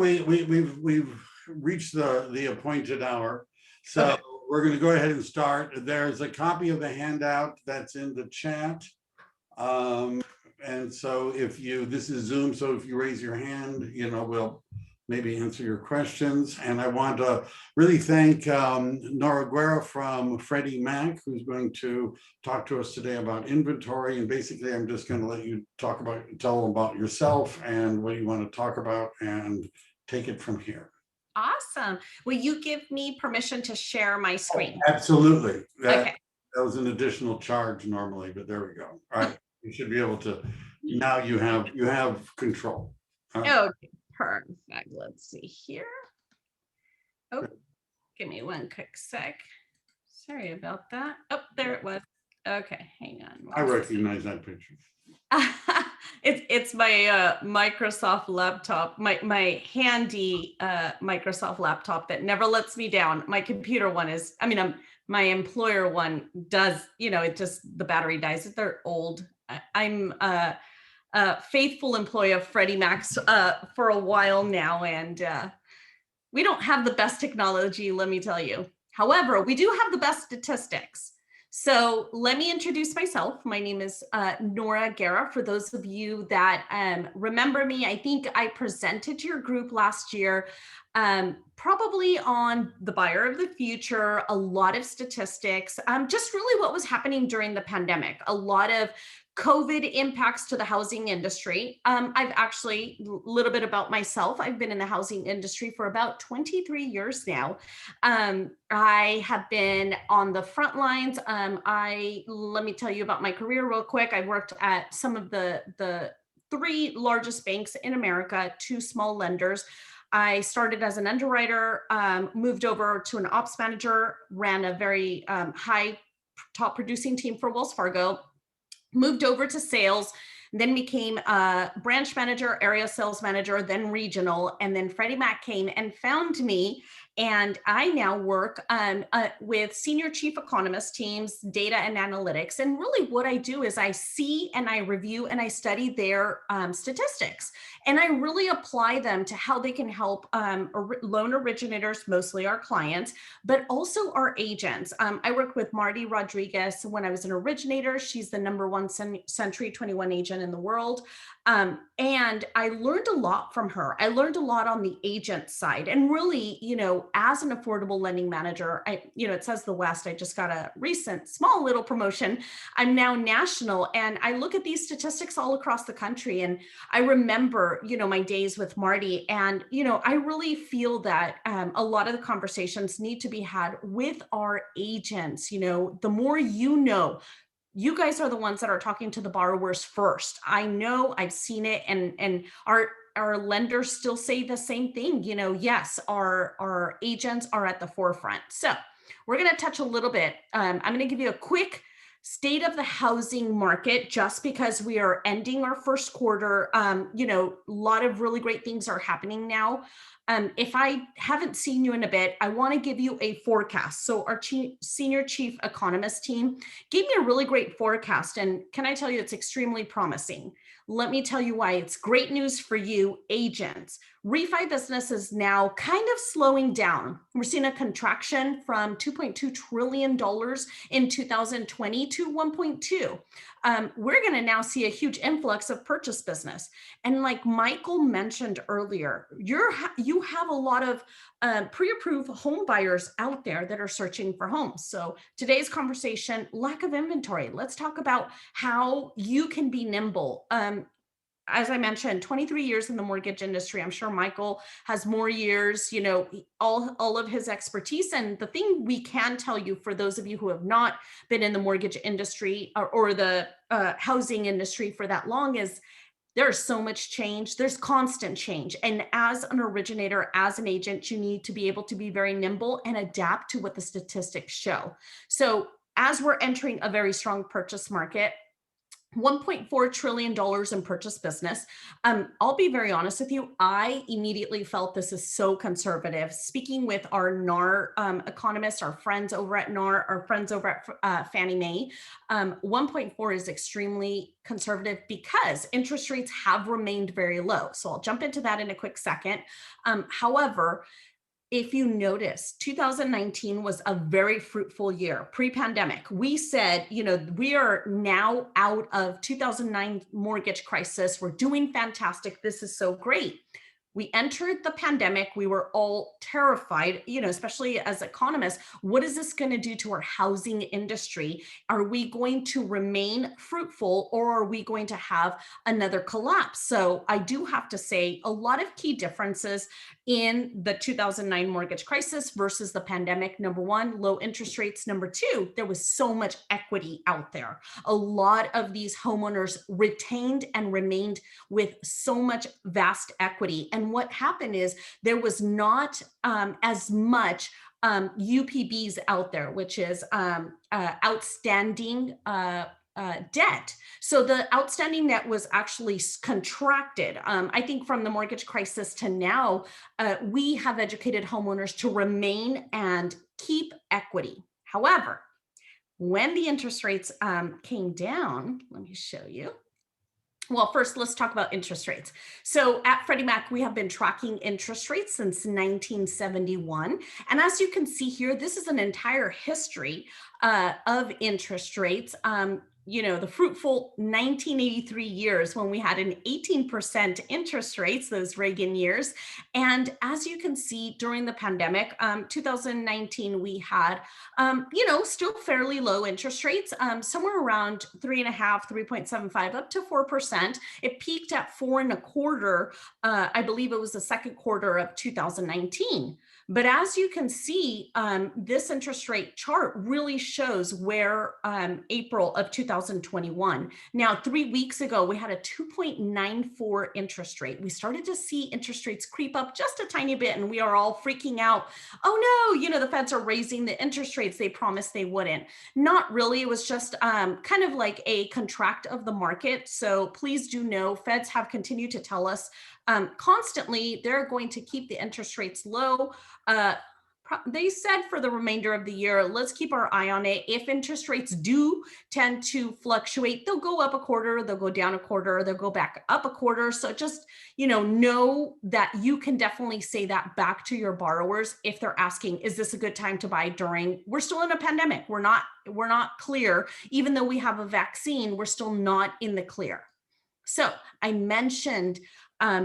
we've reached the appointed hour, so okay. We're going to go ahead and start. There's a copy of the handout that's in the chat, and so this is Zoom, so if you raise your hand, we'll maybe answer your questions. And I want to really thank Nora Guerra from Freddie Mac, who's going to talk to us today about inventory. And basically, I'm just going to let you tell them about yourself and what you want to talk about and take it from here. Awesome. Will you give me permission to share my screen? Oh, absolutely. Okay. That was an additional charge normally, but there we go. All right. You should be able to, now you have control. Okay. Perfect. Let's see here. Oh, give me one quick sec. Sorry about that. Oh, there it was. Okay, hang on. I recognize that picture. It's my Microsoft laptop, my handy Microsoft laptop that never lets me down. My computer one is, my employer one does, it just, the battery dies. They're old. I'm faithful employee of Freddie Mac's for a while now, and we don't have the best technology, let me tell you. However, we do have the best statistics. So let me introduce myself. My name is Nora Guerra. For those of you that remember me, I think I presented to your group last year, probably on the buyer of the future, a lot of statistics, just really what was happening during the pandemic, a lot of COVID impacts to the housing industry. I've actually, a little bit about myself, I've been in the housing industry for about 23 years now. I have been on the front lines. Let me tell you about my career real quick. I worked at some of the 3 largest banks in America, 2 small lenders. I started as an underwriter, moved over to an ops manager, ran a very high top producing team for Wells Fargo, moved over to sales, then became a branch manager, area sales manager, then regional. And then Freddie Mac came and found me. And I now work with senior chief economist teams, data and analytics. And really what I do is I see and I review and I study their statistics. And I really apply them to how they can help loan originators, mostly our clients, but also our agents. I worked with Marty Rodriguez when I was an originator. She's the #1 Century 21 agent in the world. And I learned a lot from her. I learned a lot on the agent side. And really, as an affordable lending manager, it says the West, I just got a recent small little promotion. I'm now national, and I look at these statistics all across the country. And I remember, my days with Marty, and, I really feel that a lot of the conversations need to be had with our agents. The more you guys are the ones that are talking to the borrowers first. I know, I've seen it, and our lenders still say the same thing. Yes, our agents are at the forefront. So we're going to touch a little bit. I'm going to give you a quick state of the housing market, just because we are ending our first quarter. A lot of really great things are happening now. If I haven't seen you in a bit, I want to give you a forecast. So our senior chief economist team gave me a really great forecast. And can I tell you, it's extremely promising. Let me tell you why. It's great news for you agents. Refi business is now kind of slowing down. We're seeing a contraction from $2.2 trillion in 2020 to 1.2. We're going to now see a huge influx of purchase business. And like Michael mentioned earlier, you have a lot of pre-approved home buyers out there that are searching for homes. So today's conversation, lack of inventory. Let's talk about how you can be nimble. As I mentioned, 23 years in the mortgage industry. I'm sure Michael has more years, all of his expertise. And the thing we can tell you, for those of you who have not been in the mortgage industry or the housing industry for that long, is there's so much change. There's constant change. And as an originator, as an agent, you need to be able to be very nimble and adapt to what the statistics show. So as we're entering a very strong purchase market, $1.4 trillion in purchase business. I'll be very honest with you. I immediately felt this is so conservative. Speaking with our NAR economists, our friends over at NAR, our friends over at Fannie Mae, 1.4 is extremely conservative because interest rates have remained very low. So I'll jump into that in a quick second. However, if you notice, 2019 was a very fruitful year pre-pandemic. We said, we are now out of 2009 mortgage crisis. We're doing fantastic. This is so great. We entered the pandemic. We were all terrified, especially as economists. What is this going to do to our housing industry? Are we going to remain fruitful, or are we going to have another collapse? So I do have to say a lot of key differences in the 2009 mortgage crisis versus the pandemic. Number one, low interest rates. Number two, there was so much equity out there. A lot of these homeowners retained and remained with so much vast equity. And what happened is there was not as much UPBs out there, which is outstanding debt. So the outstanding debt was actually contracted. I think from the mortgage crisis to now, we have educated homeowners to remain and keep equity. However, when the interest rates came down, let me show you. Well, first, let's talk about interest rates. So at Freddie Mac, we have been tracking interest rates since 1971. And as you can see here, this is an entire history of interest rates. The fruitful 1983 years when we had an 18% interest rates, those Reagan years. And as you can see during the pandemic, 2019, we had, still fairly low interest rates, somewhere around 3.5, 3.75 up to 4%. It peaked at 4.25. I believe it was the second quarter of 2019. But as you can see, this interest rate chart really shows where April of 2021. Now, 3 weeks ago, we had a 2.94 interest rate. We started to see interest rates creep up just a tiny bit, and we are all freaking out. Oh no, the feds are raising the interest rates they promised they wouldn't. Not really. It was just kind of like a contract of the market. So please do know, feds have continued to tell us constantly they're going to keep the interest rates low. They said for the remainder of the year, let's keep our eye on it. If interest rates do tend to fluctuate, they'll go up a quarter, they'll go down a quarter, they'll go back up a quarter. So just, know that you can definitely say that back to your borrowers if they're asking, is this a good time to buy during, we're still in a pandemic. We're not clear. Even though we have a vaccine, we're still not in the clear. So I mentioned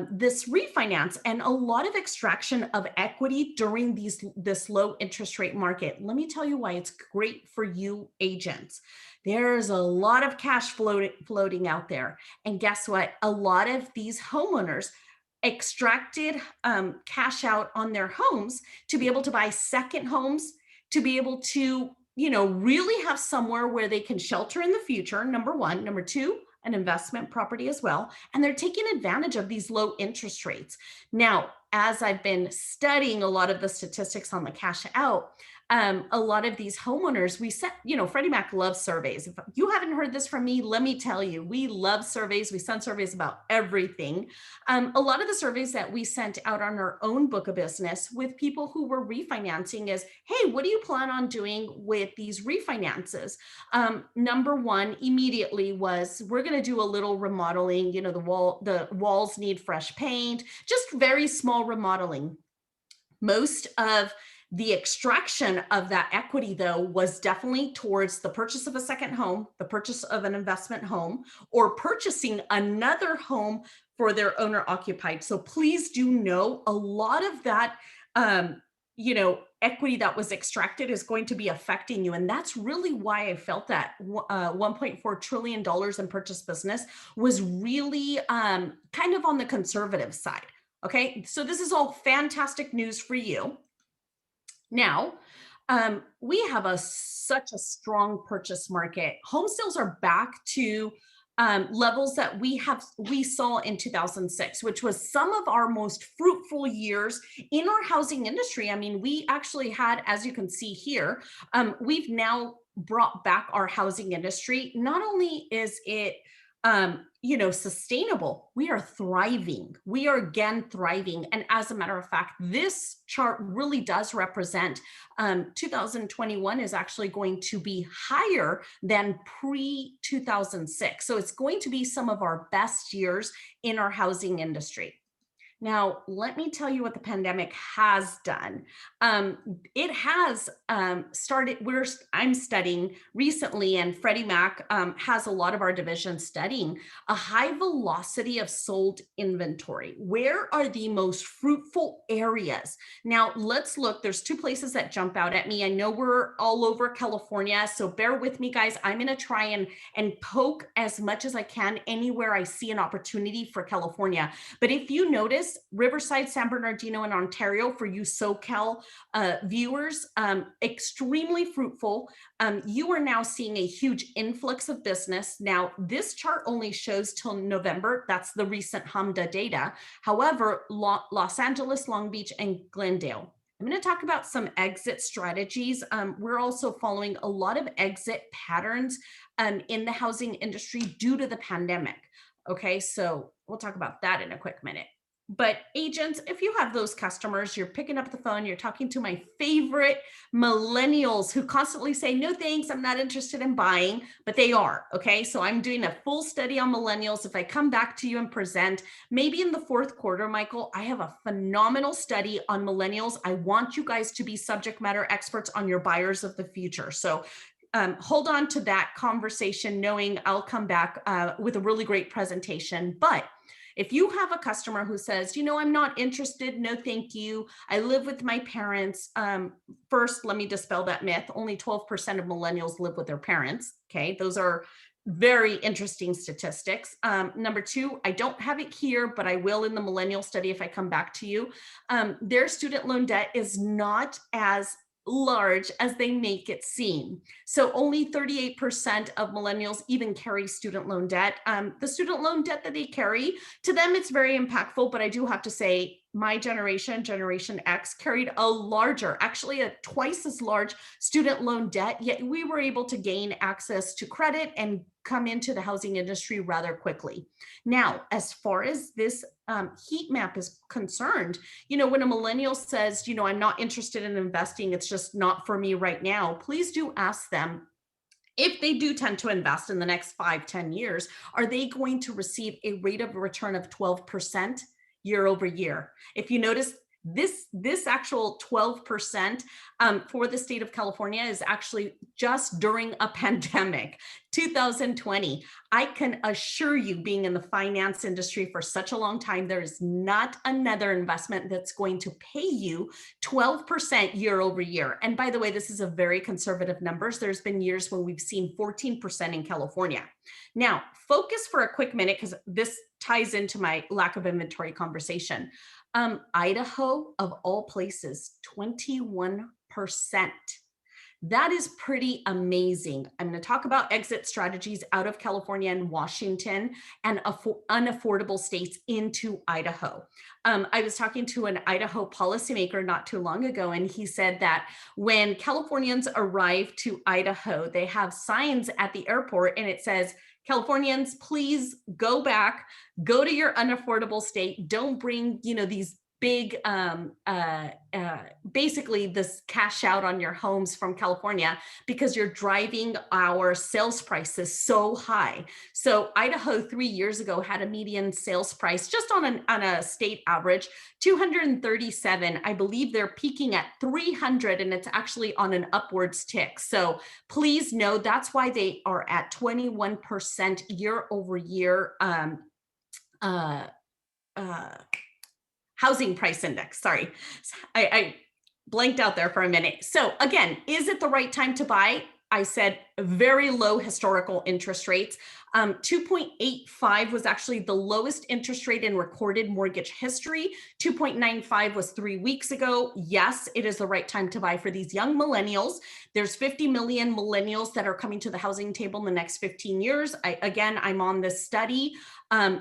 this refinance and a lot of extraction of equity during this low interest rate market. Let me tell you why it's great for you agents. There's a lot of cash floating out there. And guess what? A lot of these homeowners extracted cash out on their homes to be able to buy second homes, to be able to, really have somewhere where they can shelter in the future, number one. Number two, an investment property as well. And they're taking advantage of these low interest rates. Now, as I've been studying a lot of the statistics on the cash out, a lot of these homeowners, Freddie Mac loves surveys. If you haven't heard this from me, let me tell you, we love surveys. We send surveys about everything. A lot of the surveys that we sent out on our own book of business with people who were refinancing is, hey, what do you plan on doing with these refinances? Number one immediately was, we're going to do a little remodeling. The walls need fresh paint, just very small remodeling. Most of the extraction of that equity, though, was definitely towards the purchase of a second home, the purchase of an investment home, or purchasing another home for their owner occupied. So please do know a lot of that, equity that was extracted is going to be affecting you. And that's really why I felt that $1.4 trillion in purchase business was really kind of on the conservative side. Okay, so this is all fantastic news for you. Now, we have such a strong purchase market. Home sales are back to levels that we saw in 2006, which was some of our most fruitful years in our housing industry. I mean, we actually had, as you can see here, we've now brought back our housing industry. Not only is it sustainable, we are thriving. We are again thriving. And as a matter of fact, this chart really does represent 2021 is actually going to be higher than pre 2006. So it's going to be some of our best years in our housing industry. Now, let me tell you what the pandemic has done. It has started, I'm studying recently, and Freddie Mac has a lot of our division studying a high velocity of sold inventory. Where are the most fruitful areas? Now, let's look. There's two places that jump out at me. I know we're all over California, so bear with me, guys. I'm going to try and poke as much as I can anywhere I see an opportunity for California. But if you notice, Riverside, San Bernardino, and Ontario, for you SoCal viewers, extremely fruitful. You are now seeing a huge influx of business. Now, this chart only shows till November. That's the recent HMDA data. However, Los Angeles, Long Beach, and Glendale. I'm going to talk about some exit strategies. We're also following a lot of exit patterns in the housing industry due to the pandemic. Okay, so we'll talk about that in a quick minute. But agents, if you have those customers, you're picking up the phone, you're talking to my favorite millennials who constantly say, no, thanks, I'm not interested in buying, but they are. Okay. So I'm doing a full study on millennials. If I come back to you and present, maybe in the fourth quarter, Michael, I have a phenomenal study on millennials. I want you guys to be subject matter experts on your buyers of the future. So hold on to that conversation, knowing I'll come back with a really great presentation. But if you have a customer who says, I'm not interested, no, thank you, I live with my parents. First, let me dispel that myth. Only 12% of millennials live with their parents. Okay, those are very interesting statistics. Number two, I don't have it here, but I will in the millennial study if I come back to you. Their student loan debt is not as large as they make it seem. So only 38% of millennials even carry student loan debt. The student loan debt that they carry, to them, it's very impactful, but I do have to say, my generation, Generation X, carried a larger, actually a twice as large student loan debt, yet we were able to gain access to credit and come into the housing industry rather quickly. Now, as far as this heat map is concerned, when a millennial says, I'm not interested in investing, it's just not for me right now, please do ask them, if they do tend to invest in the next 5-10 years, are they going to receive a rate of return of 12% year over year? If you notice, this actual 12% for the state of California is actually just during a pandemic, 2020. I can assure you, being in the finance industry for such a long time, there is not another investment that's going to pay you 12% year over year. And by the way, this is a very conservative numbers. There's been years when we've seen 14% in California. Now, focus for a quick minute, because this ties into my lack of inventory conversation. Idaho, of all places, 21%. That is pretty amazing. I'm going to talk about exit strategies out of California and Washington and unaffordable states into Idaho. I was talking to an Idaho policymaker not too long ago, and he said that when Californians arrive to Idaho, they have signs at the airport and it says, Californians, please go back, go to your unaffordable state. Don't bring, these big, basically this cash out on your homes from California, because you're driving our sales prices so high. So Idaho 3 years ago had a median sales price just on a state average, 237. I believe they're peaking at 300, and it's actually on an upwards tick. So please know that's why they are at 21% year over year housing price index. Sorry, I blanked out there for a minute. So again, is it the right time to buy? I said very low historical interest rates. 2.85 was actually the lowest interest rate in recorded mortgage history. 2.95 was 3 weeks ago. Yes, it is the right time to buy for these young millennials. There's 50 million millennials that are coming to the housing table in the next 15 years. I'm on this study,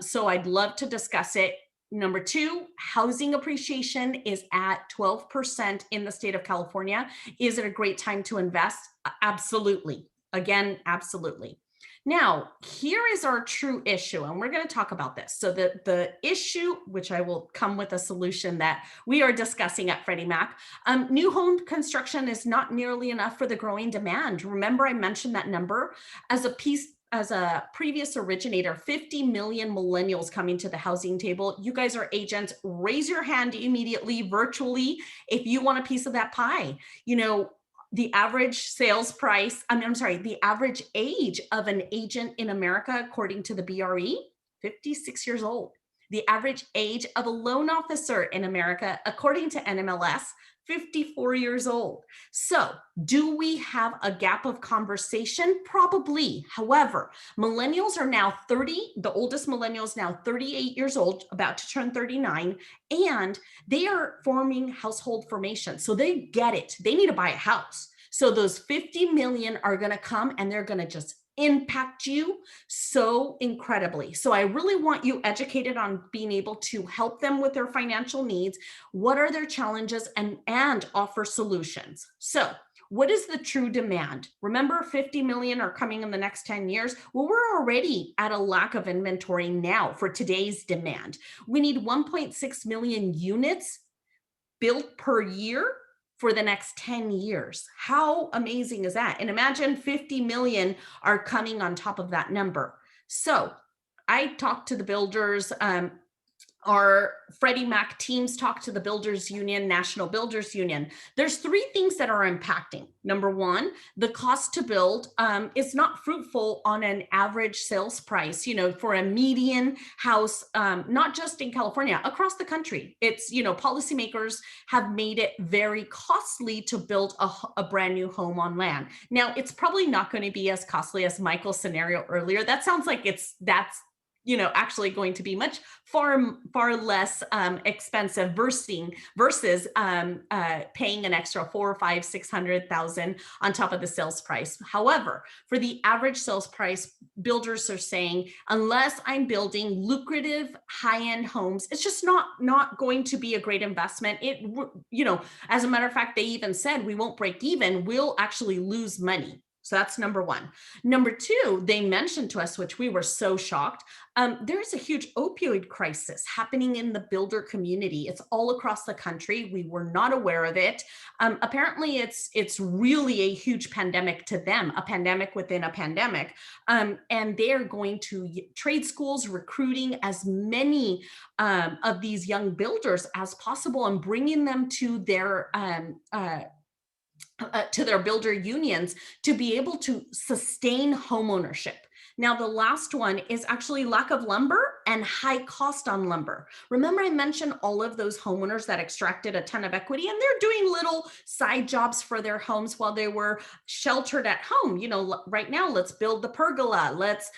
so I'd love to discuss it. Number two, housing appreciation is at 12% in the state of California. Is it a great time to invest? Absolutely. Again, absolutely. Now, here is our true issue, and we're going to talk about this. So the issue, which I will come with a solution that we are discussing at Freddie Mac, new home construction is not nearly enough for the growing demand. Remember, I mentioned that number as a previous originator, 50 million millennials coming to the housing table. You guys are agents. Raise your hand immediately, virtually, if you want a piece of that pie. You know, the average sales price, I'm sorry, the average age of an agent in America, according to the BRE, 56 years old. The average age of a loan officer in America, according to NMLS, 54 years old. So, do we have a gap of conversation? Probably. However, millennials are now 30, the oldest millennial is now 38 years old, about to turn 39, and they are forming household formation. So they get it. They need to buy a house. So those 50 million are going to come and they're going to just impact you so incredibly. So I really want you educated on being able to help them with their financial needs. What are their challenges, and offer solutions. So what is the true demand? Remember, 50 million are coming in the next 10 years. Well, we're already at a lack of inventory now for today's demand. We need 1.6 million units built per year for the next 10 years. How amazing is that? And imagine 50 million are coming on top of that number. So I talked to the builders, our Freddie Mac teams talk to the Builders Union, National Builders Union. There's three things that are impacting. Number one, the cost to build is not fruitful on an average sales price, for a median house, not just in California, across the country. It's, policymakers have made it very costly to build a brand new home on land. Now, it's probably not going to be as costly as Michael's scenario earlier. That sounds like that's actually going to be much far less expensive versus paying an extra 400, 500, 600,000 on top of the sales price. However, for the average sales price, builders are saying, unless I'm building lucrative high-end homes, it's just not going to be a great investment. As a matter of fact, they even said we won't break even, we'll actually lose money. So that's number one. Number two, they mentioned to us, which we were so shocked, there's a huge opioid crisis happening in the builder community. It's all across the country. We were not aware of it. Apparently, it's really a huge pandemic to them, a pandemic within a pandemic. And they are going to trade schools, recruiting as many of these young builders as possible and bringing them to their builder unions to be able to sustain homeownership. Now, the last one is actually lack of lumber and high cost on lumber. Remember, I mentioned all of those homeowners that extracted a ton of equity, and they're doing little side jobs for their homes while they were sheltered at home. Right now, let's build the pergola. Let's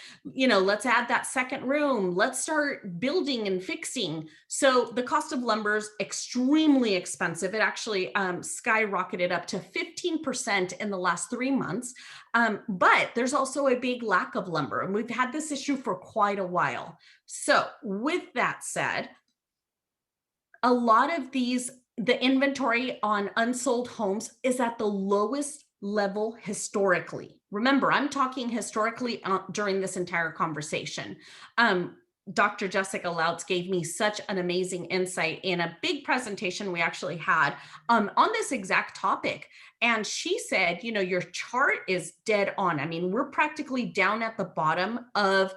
add that second room. Let's start building and fixing. So the cost of lumber is extremely expensive. It actually skyrocketed up to 15% in the last 3 months. But there's also a big lack of lumber, and we've had this issue for quite a while. So with that said, a lot of the inventory on unsold homes is at the lowest level historically. Remember, I'm talking historically during this entire conversation. Dr. Jessica Louts gave me such an amazing insight in a big presentation we actually had on this exact topic. And she said, your chart is dead on. I mean, we're practically down at the bottom of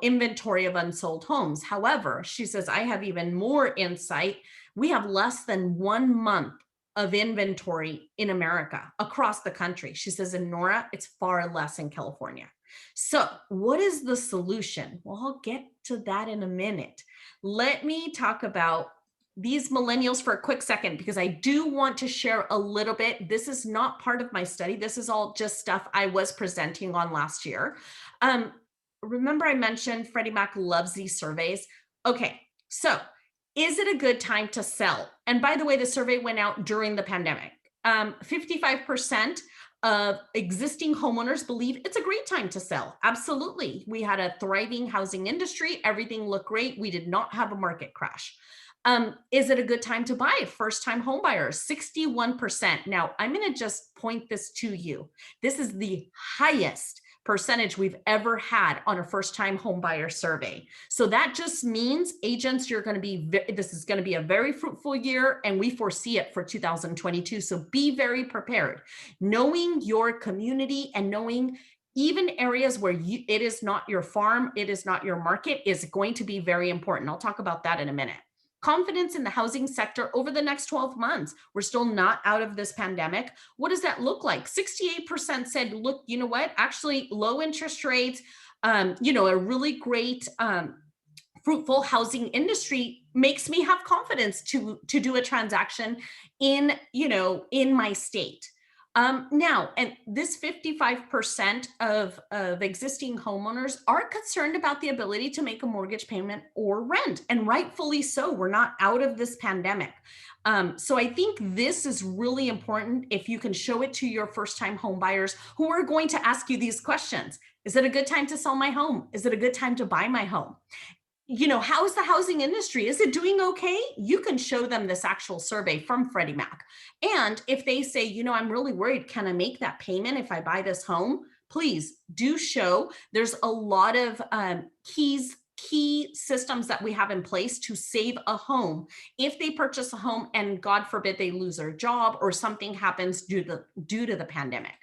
inventory of unsold homes. However, she says, I have even more insight. We have less than 1 month of inventory in America across the country. She says, in Nora, it's far less in California. So what is the solution? Well, I'll get to that in a minute. Let me talk about these millennials for a quick second, because I do want to share a little bit. This is not part of my study. This is all just stuff I was presenting on last year. Remember I mentioned Freddie Mac loves these surveys. Okay, so is it a good time to sell? And by the way, the survey went out during the pandemic. 55% of existing homeowners believe it's a great time to sell. Absolutely. We had a thriving housing industry. Everything looked great. We did not have a market crash. Is it a good time to buy? First time home buyers, 61%. Now, I'm going to just point this to you. This is the highest percentage we've ever had on a first time home buyer survey. So that just means agents, you're going to be, this is going to be a very fruitful year, and we foresee it for 2022. So be very prepared. Knowing your community and knowing even areas where it is not your farm, it is not your market, is going to be very important. I'll talk about that in a minute. Confidence in the housing sector over the next 12 months. We're still not out of this pandemic. What does that look like? 68% said, look, you know what? Actually, low interest rates, a really great fruitful housing industry makes me have confidence to do a transaction in my state. Now, and this 55% of existing homeowners are concerned about the ability to make a mortgage payment or rent, and rightfully so. We're not out of this pandemic. So I think this is really important if you can show it to your first-time home buyers who are going to ask you these questions. Is it a good time to sell my home? Is it a good time to buy my home? How's the housing industry? Is it doing okay? You can show them this actual survey from Freddie Mac. And if they say, I'm really worried, can I make that payment if I buy this home? Please do show. There's a lot of key systems that we have in place to save a home if they purchase a home and God forbid they lose their job or something happens due to the pandemic.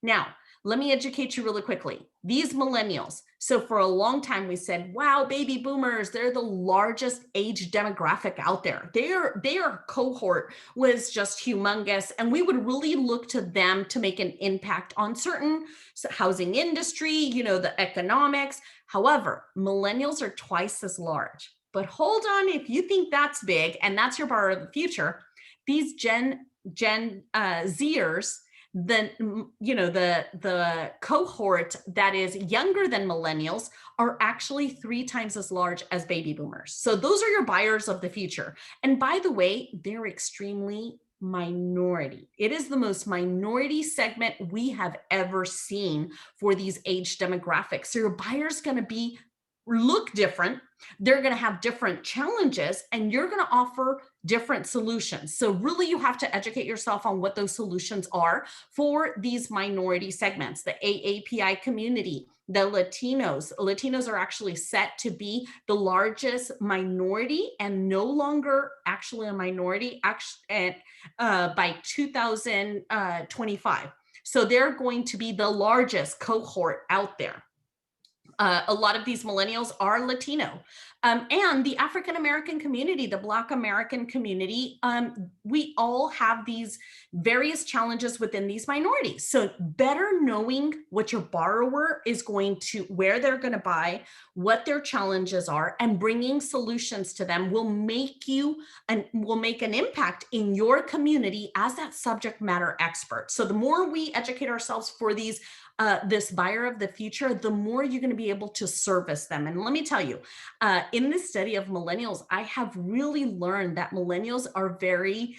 Now, let me educate you really quickly. These millennials. So for a long time, we said, wow, baby boomers, they're the largest age demographic out there. Their cohort was just humongous. And we would really look to them to make an impact on certain housing industry, the economics. However, millennials are twice as large. But hold on, if you think that's big and that's your bar of the future, these Gen Zers, then the cohort that is younger than millennials are actually 3 times as large as baby boomers. So those are your buyers of the future. And by the way, they're extremely minority. It is the most minority segment we have ever seen for these age demographics. So your buyer's going to look different. They're going to have different challenges, and you're going to offer different solutions. So really, you have to educate yourself on what those solutions are for these minority segments, the AAPI community, the Latinos. Latinos are actually set to be the largest minority and no longer actually a minority by 2025. So they're going to be the largest cohort out there. A lot of these millennials are Latino. And the African-American community, the Black American community, we all have these various challenges within these minorities. So better knowing what your borrower is where they're going to buy, what their challenges are, and bringing solutions to them will make an impact in your community as that subject matter expert. So the more we educate ourselves for this buyer of the future, the more you're going to be able to service them. And let me tell you, in this study of millennials, I have really learned that millennials are very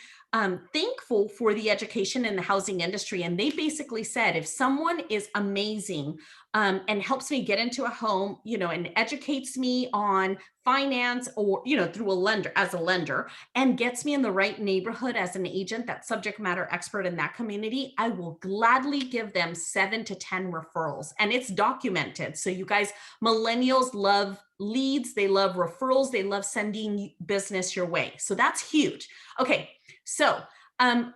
thankful for the education in the housing industry. And they basically said, if someone is amazing and helps me get into a home, and educates me on finance or, through as a lender, and gets me in the right neighborhood as an agent, that subject matter expert in that community, I will gladly give them 7 to 10 referrals. And it's documented. So you guys, millennials love leads. They love referrals. They love sending business your way. So that's huge. Okay. So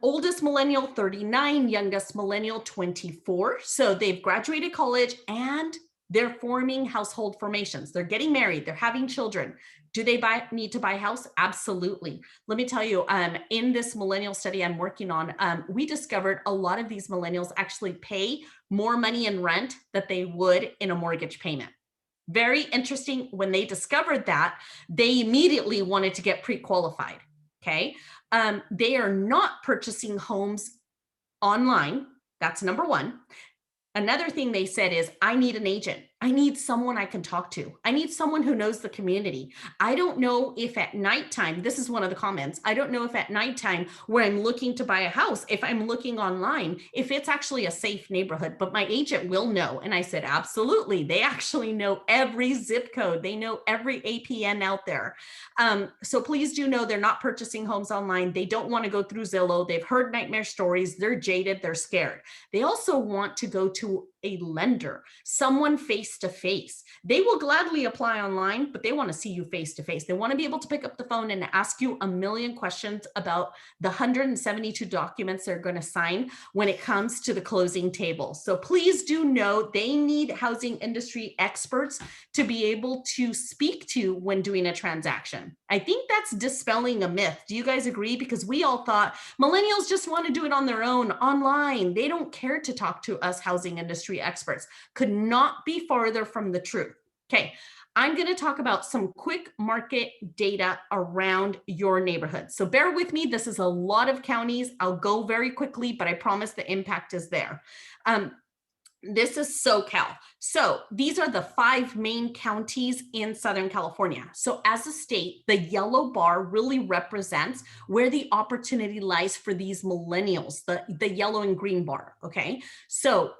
oldest millennial, 39, youngest millennial, 24. So they've graduated college and they're forming household formations. They're getting married. They're having children. Do they need to buy a house? Absolutely. Let me tell you, in this millennial study I'm working on, we discovered a lot of these millennials actually pay more money in rent than they would in a mortgage payment. Very interesting. When they discovered that, they immediately wanted to get pre-qualified. Okay. They are not purchasing homes online. That's number one. Another thing they said is, I need an agent. I need someone I can talk to. I need someone who knows the community. I don't know if at nighttime, this is one of the comments, I don't know if at nighttime where I'm looking to buy a house, if I'm looking online, if it's actually a safe neighborhood, but my agent will know. And I said, absolutely. They actually know every zip code. They know every APN out there. So please do know they're not purchasing homes online. They don't want to go through Zillow. They've heard nightmare stories. They're jaded. They're scared. They also want to go to a lender, someone face to face. They will gladly apply online, but they want to see you face to face. They want to be able to pick up the phone and ask you a million questions about the 172 documents they're going to sign when it comes to the closing table. So please do know they need housing industry experts to be able to speak to when doing a transaction. I think that's dispelling a myth. Do you guys agree? Because we all thought millennials just want to do it on their own online. They don't care to talk to us housing industry experts. Could not be farther from the truth. Okay, I'm going to talk about some quick market data around your neighborhood. So bear with me. This is a lot of counties. I'll go very quickly, but I promise the impact is there. This is SoCal. So these are the 5 main counties in Southern California. So as a state, the yellow bar really represents where the opportunity lies for these millennials, the yellow and green bar, okay? So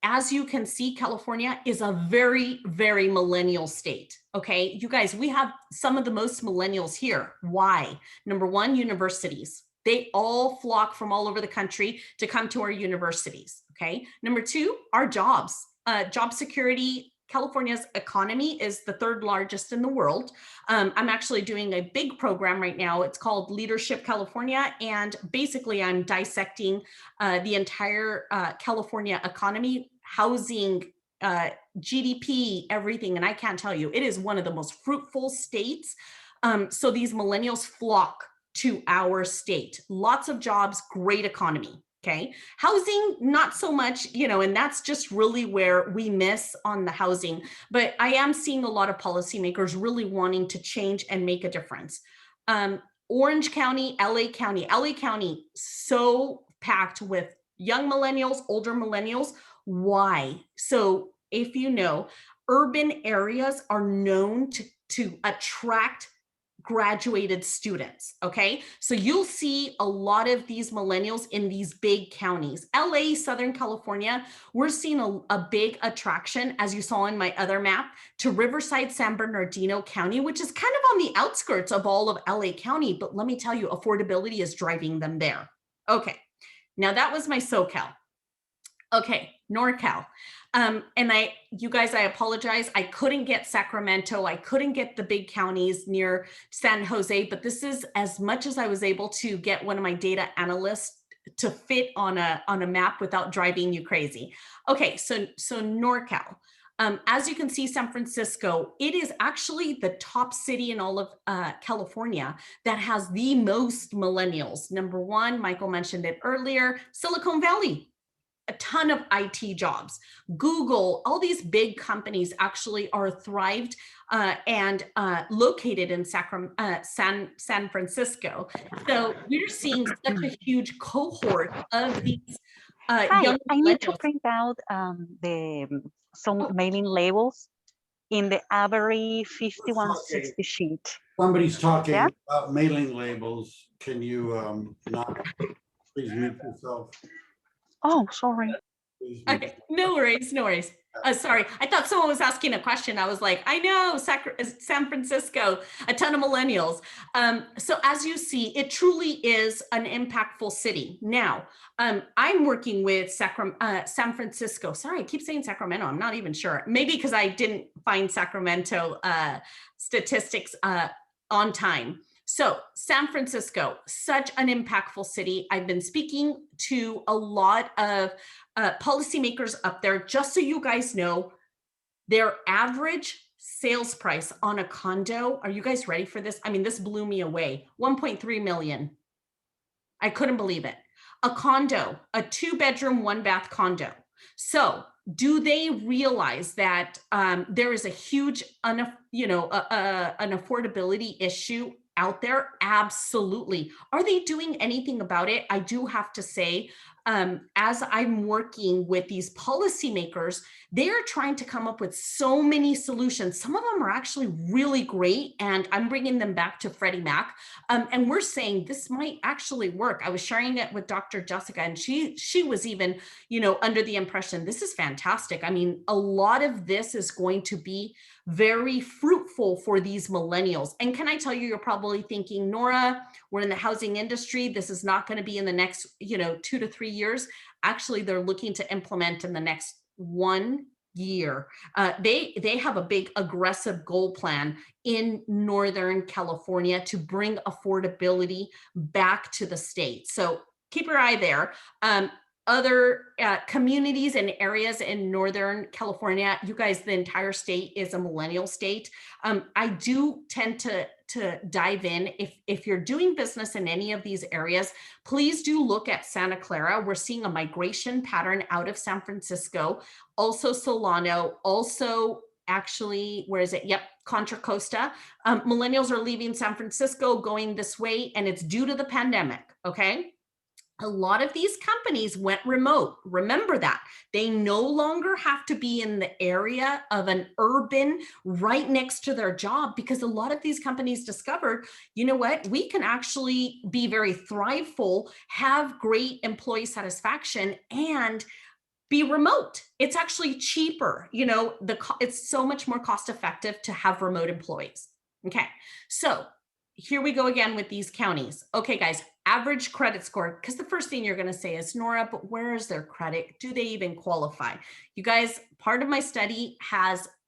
as you can see, California is a very, very millennial state, okay? You guys, we have some of the most millennials here. Why? Number one, universities. They all flock from all over the country to come to our universities, okay? Number two, our jobs. Job security, California's economy is the 3rd largest in the world. I'm actually doing a big program right now. It's called Leadership California. And basically I'm dissecting the entire California economy, housing, GDP, everything. And I can't tell you, it is one of the most fruitful states. So these millennials flock to our state. Lots of jobs, great economy. Okay. Housing, not so much, and that's just really where we miss on the housing. But I am seeing a lot of policymakers really wanting to change and make a difference. Orange County, LA County, so packed with young millennials, older millennials. Why? So if you know, urban areas are known to attract graduated students, okay? So you'll see a lot of these millennials in these big counties. LA, Southern California, we're seeing a big attraction, as you saw in my other map, to Riverside, San Bernardino County, which is kind of on the outskirts of all of LA County, but let me tell you, affordability is driving them there. Okay, now that was my SoCal. Okay, NorCal. And you guys, I apologize. I couldn't get Sacramento. I couldn't get the big counties near San Jose, but this is as much as I was able to get one of my data analysts to fit on a map without driving you crazy. Okay, so NorCal. As you can see, San Francisco, it is actually the top city in all of California that has the most millennials. Number one, Michael mentioned it earlier, Silicon Valley. A ton of IT jobs. Google, all these big companies actually are thrived and located in San Francisco. So we're seeing such a huge cohort of these Hi, young I need to millennials. print out some mailing labels in the AVRE 5160 sheet. Somebody's talking Yeah? about mailing labels. Can you not please mute yourself? Oh, sorry. Please mute Okay, no worries, no worries. Sorry, I thought someone was asking a question. I was like, I know, San Francisco, a ton of millennials. So as you see, it truly is an impactful city. Now, I'm working with San Francisco. Sorry, I keep saying Sacramento. I'm not even sure. Maybe because I didn't find Sacramento statistics on time. So San Francisco, such an impactful city. I've been speaking to a lot of policymakers up there. Just so you guys know, their average sales price on a condo, are you guys ready for this? I mean, this blew me away, 1.3 million. I couldn't believe it. A condo, a 2-bedroom, 1-bath condo. So do they realize that there is a huge, an affordability issue out there? Absolutely. Are they doing anything about it? I do have to say, as I'm working with these policymakers, they're trying to come up with so many solutions. Some of them are actually really great, and I'm bringing them back to Freddie Mac. And we're saying this might actually work. I was sharing it with Dr. Jessica, and she was even, under the impression this is fantastic. I mean, a lot of this is going to be very fruitful for these millennials. And can I tell you, you're probably thinking, Nora, we're in the housing industry. This is not going to be in the next, 2 to 3 years. Actually, they're looking to implement in the next 1 year. They have a big aggressive goal plan in Northern California to bring affordability back to the state. So keep your eye there. Other communities and areas in Northern California, you guys, the entire state is a millennial state. I do tend to dive in. If you're doing business in any of these areas, please do look at Santa Clara. We're seeing a migration pattern out of San Francisco, also Solano, also actually, where is it? Yep, Contra Costa. Millennials are leaving San Francisco, going this way, and it's due to the pandemic, okay? A lot of these companies went remote. Remember that. They no longer have to be in the area of an urban right next to their job, because a lot of these companies discovered, you know what, we can actually be very thriveful, have great employee satisfaction, and be remote. It's actually cheaper. It's so much more cost effective to have remote employees. Okay, so here we go again with these counties. Okay, guys, average credit score, because the first thing you're going to say is, Nora, but where is their credit? Do they even qualify? You guys, part of my study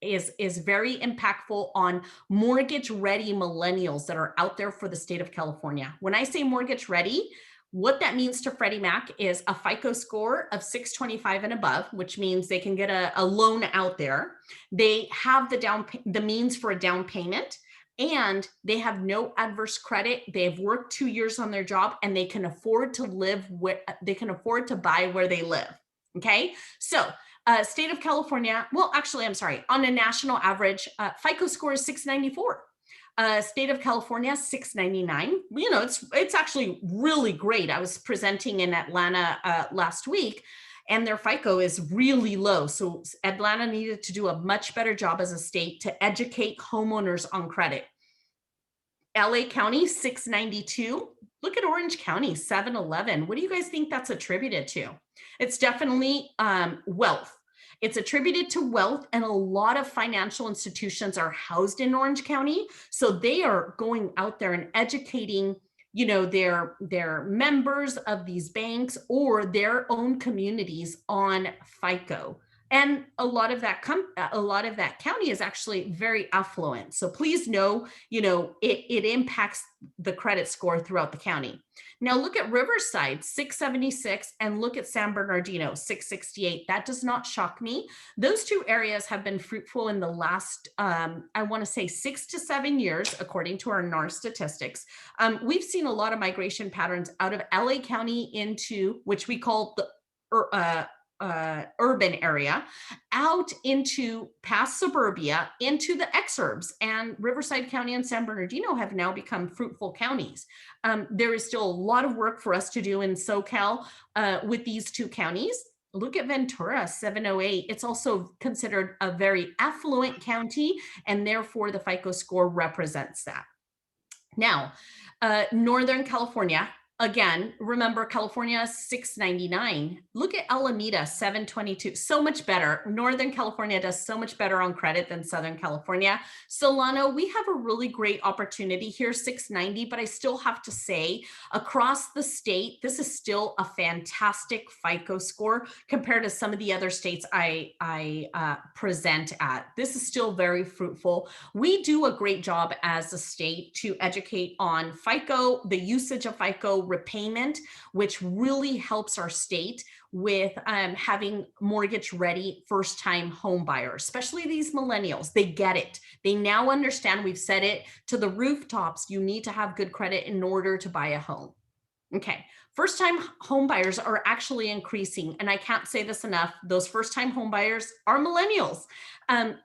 is very impactful on mortgage ready millennials that are out there for the state of California. When I say mortgage ready, what that means to Freddie Mac is a FICO score of 625 and above, which means they can get a loan out there. They have the means for a down payment, and they have no adverse credit. They have worked 2 years on their job, and they can afford to buy where they live. Okay, so state of California, well, actually, I'm sorry, on a national average, FICO score is 694. State of California, 699. It's actually really great. I was presenting in Atlanta last week, and their FICO is really low. So Atlanta needed to do a much better job as a state to educate homeowners on credit. LA County, 692. Look at Orange County, 711. What do you guys think that's attributed to? It's definitely wealth. It's attributed to wealth, and a lot of financial institutions are housed in Orange County. So they are going out there and educating their members of these banks or their own communities on FICO. And a lot of that county is actually very affluent. So please know, it impacts the credit score throughout the county. Now look at Riverside, 676, and look at San Bernardino, 668. That does not shock me. Those two areas have been fruitful in the last, I want to say 6 to 7 years, according to our NAR statistics. We've seen a lot of migration patterns out of LA County into, which we call the urban area, out into past suburbia, into the exurbs, and Riverside County and San Bernardino have now become fruitful counties. There is still a lot of work for us to do in SoCal with these two counties. Look at Ventura, 708. It's also considered a very affluent county, and therefore the FICO score represents that. Now, Northern California, again, remember California, 699. Look at Alameda, 722. So much better. Northern California does so much better on credit than Southern California. Solano, we have a really great opportunity here, 690, but I still have to say, across the state, this is still a fantastic FICO score compared to some of the other states I present at. This is still very fruitful. We do a great job as a state to educate on FICO, the usage of FICO, repayment, which really helps our state with having mortgage ready first time home buyers, especially these millennials. They get it. They now understand. We've said it to the rooftops. You need to have good credit in order to buy a home. Okay, First-time home buyers are actually increasing, and I can't say this enough. Those first-time home buyers are millennials.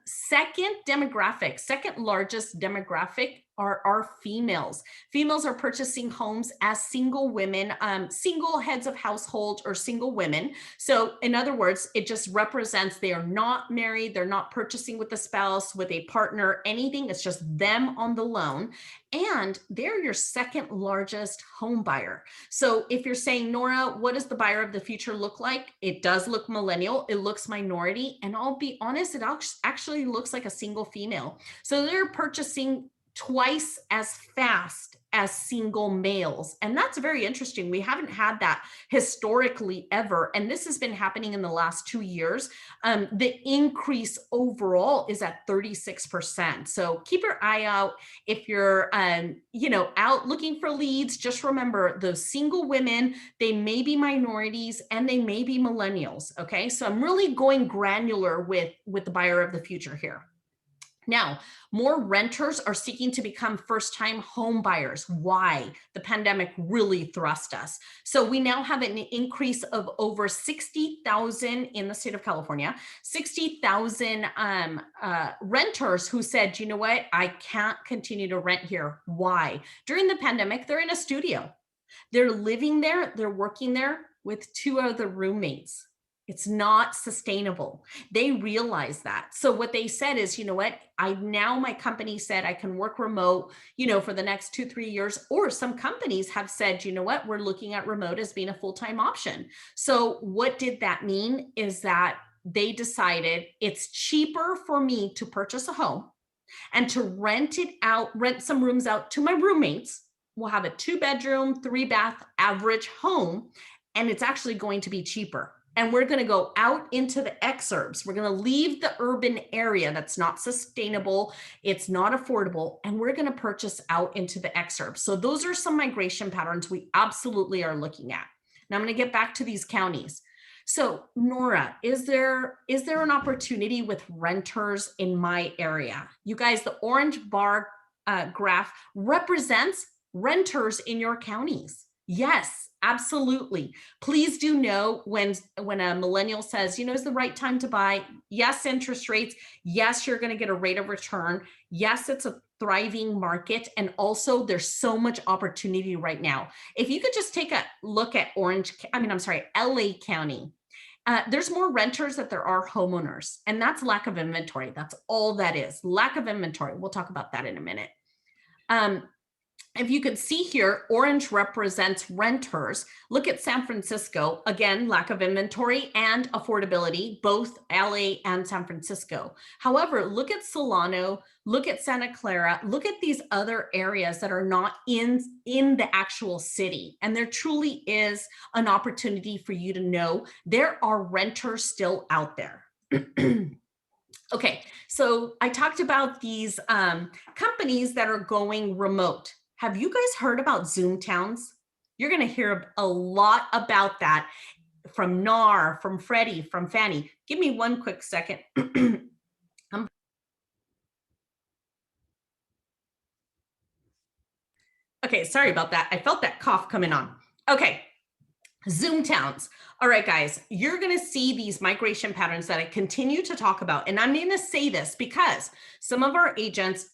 Second largest demographic are females. Females are purchasing homes as single women, single heads of household or single women. So in other words, it just represents they are not married, they're not purchasing with a spouse, with a partner, anything. It's just them on the loan. And they're your second largest home buyer. So if you're saying, Nora, what does the buyer of the future look like? It does look millennial, it looks minority, and I'll be honest, it actually looks like a single female. So they're purchasing twice as fast as single males. And that's very interesting. We haven't had that historically ever. And this has been happening in the last 2 years. The increase overall is at 36%. So keep your eye out. If you're, out looking for leads, just remember those single women, they may be minorities and they may be millennials. Okay. So I'm really going granular with the buyer of the future here. Now, more renters are seeking to become first-time home buyers. Why? The pandemic really thrust us. So we now have an increase of over 60,000 in the state of California, 60,000 renters who said, you know what, I can't continue to rent here. Why? During the pandemic, they're in a studio. They're living there, they're working there with 2 other roommates. It's not sustainable. They realize that. So what they said is, you know what, my company said I can work remote, for the next 2-3 years, or some companies have said, you know what, we're looking at remote as being a full-time option. So what did that mean is that they decided it's cheaper for me to purchase a home and to rent some rooms out to my roommates. We'll have a 2-bedroom, 3-bath average home, and it's actually going to be cheaper. And we're going to go out into the exurbs. We're going to leave the urban area that's not sustainable. It's not affordable. And we're going to purchase out into the exurbs. So those are some migration patterns we absolutely are looking at. Now I'm going to get back to these counties. So Nora, is there an opportunity with renters in my area? You guys, the orange bar graph represents renters in your counties. Yes, absolutely. Please do know when a millennial says, is the right time to buy? Yes, interest rates. Yes, you're going to get a rate of return. Yes, it's a thriving market. And also there's so much opportunity right now. If you could just take a look at LA County. There's more renters than there are homeowners, and that's lack of inventory. That's all that is, lack of inventory. We'll talk about that in a minute. If you can see here, orange represents renters. Look at San Francisco, again, lack of inventory and affordability, both LA and San Francisco. However, look at Solano, look at Santa Clara, look at these other areas that are not in the actual city. And there truly is an opportunity for you to know there are renters still out there. Okay, so I talked about these companies that are going remote. Have you guys heard about Zoom towns? You're going to hear a lot about that from NAR, from Freddie, from Fannie. Give me one quick second. Okay, sorry about that. I felt that cough coming on. Okay, Zoom towns. All right, guys, you're going to see these migration patterns that I continue to talk about. And I'm going to say this because some of our agents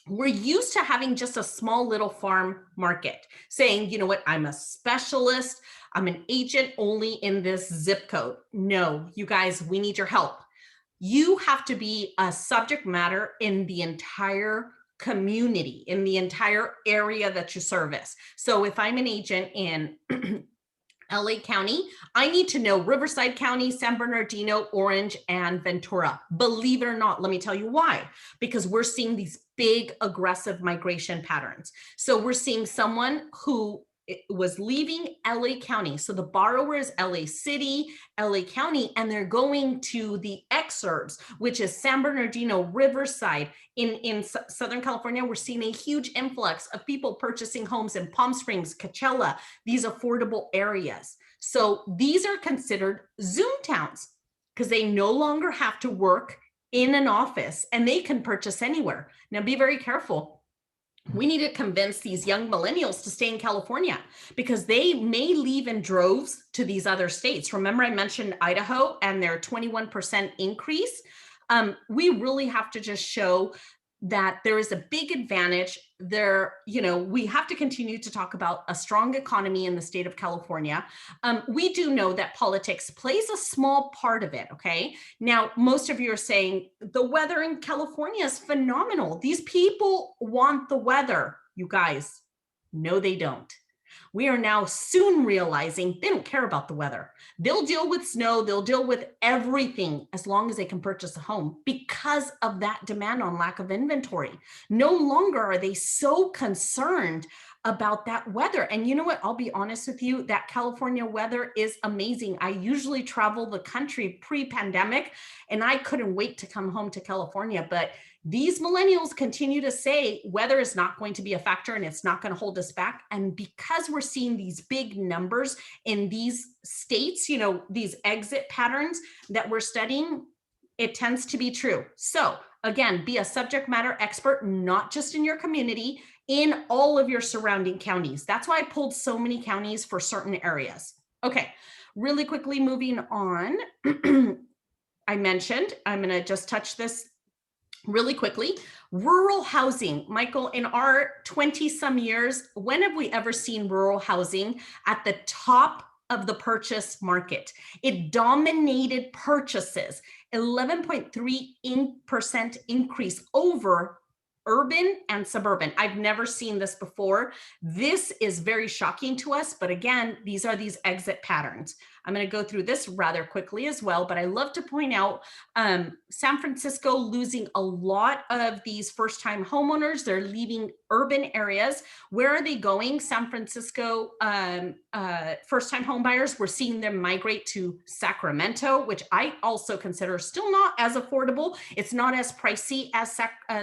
we're used to having just a small little farm market, saying, you know what, I'm a specialist, I'm an agent only in this zip code. No, you guys, we need your help. You have to be a subject matter in the entire community, in the entire area that you service. So if I'm an agent in LA County, I need to know Riverside County, San Bernardino, Orange, and Ventura. Believe it or not, let me tell you why. Because we're seeing these big aggressive migration patterns. So we're seeing someone who was leaving LA County. So the borrower is LA City, LA County, and they're going to the exurbs, which is San Bernardino, Riverside. In Southern California, we're seeing a huge influx of people purchasing homes in Palm Springs, Coachella, these affordable areas. So these are considered Zoom towns because they no longer have to work in an office and they can purchase anywhere. Now be very careful. We need to convince these young millennials to stay in California because they may leave in droves to these other states. Remember, I mentioned Idaho and their 21% increase. We really have to just show that there is a big advantage there. We have to continue to talk about a strong economy in the state of California. We do know that politics plays a small part of it. Okay. Now, most of you are saying the weather in California is phenomenal. These people want the weather. You guys, no, they don't. We are now soon realizing they don't care about the weather. They'll deal with snow, they'll deal with everything as long as they can purchase a home because of that demand on lack of inventory. No longer are they so concerned about that weather. And you know what? I'll be honest with you, that California weather is amazing. I usually travel the country pre-pandemic and I couldn't wait to come home to California, but these millennials continue to say weather is not going to be a factor and it's not going to hold us back. And because we're seeing these big numbers in these states, these exit patterns that we're studying, it tends to be true. So again, be a subject matter expert, not just in your community, in all of your surrounding counties. That's why I pulled so many counties for certain areas. Okay, really quickly moving on. I mentioned, I'm going to just touch this really quickly. Rural housing. Michael, in our 20 some years, when have we ever seen rural housing at the top of the purchase market? It dominated purchases, 11.3% increase over urban and suburban. I've never seen this before. This is very shocking to us, but again, these are these exit patterns. I'm going to go through this rather quickly as well, but I love to point out San Francisco losing a lot of these first-time homeowners. They're leaving urban areas. Where are they going? San Francisco first-time home buyers, we're seeing them migrate to Sacramento, which I also consider still not as affordable. It's not as pricey as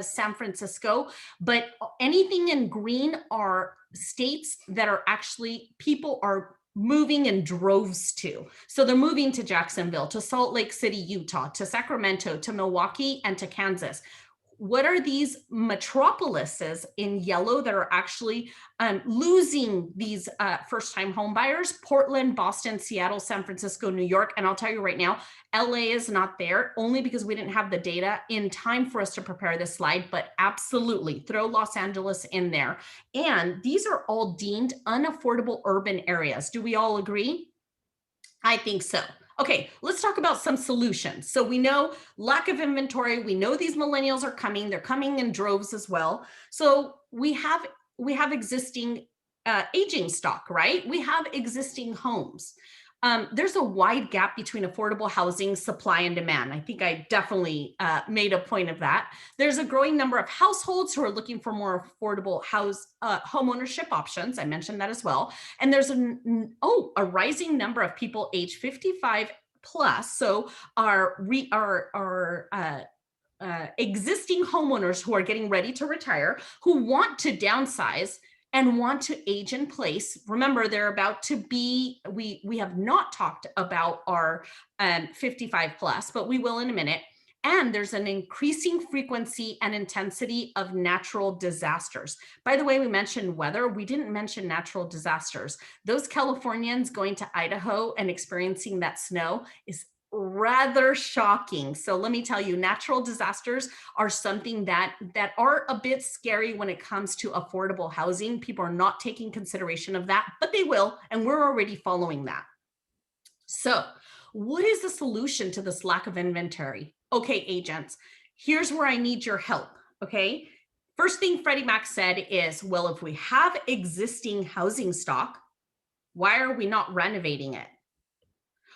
San Francisco, but anything in green are states that are actually, people are moving in droves to. So they're moving to Jacksonville, to Salt Lake City, Utah, to Sacramento, to Milwaukee, and to Kansas. What are these metropolises in yellow that are actually losing these first-time home buyers? Portland, Boston, Seattle, San Francisco, New York. And I'll tell you right now, LA is not there only because we didn't have the data in time for us to prepare this slide, but absolutely throw Los Angeles in there. And these are all deemed unaffordable urban areas. Do we all agree? I think so. Okay, let's talk about some solutions. So we know lack of inventory. We know these millennials are coming. They're coming in droves as well. So we have existing aging stock, right? We have existing homes. There's a wide gap between affordable housing supply and demand. I think I definitely made a point of that. There's a growing number of households who are looking for more affordable home ownership options. I mentioned that as well. And there's a rising number of people age 55 plus. So our existing homeowners who are getting ready to retire, who want to downsize and want to age in place. Remember, they're about to be, we have not talked about our 55 plus, but we will in a minute. And there's an increasing frequency and intensity of natural disasters. By the way, we mentioned weather. We didn't mention natural disasters. Those Californians going to Idaho and experiencing that snow is rather shocking. So let me tell you, natural disasters are something that are a bit scary when it comes to affordable housing. People are not taking consideration of that, but they will, and we're already following that. So what is the solution to this lack of inventory? Okay, agents, here's where I need your help, okay? First thing Freddie Mac said is, well, if we have existing housing stock, why are we not renovating it?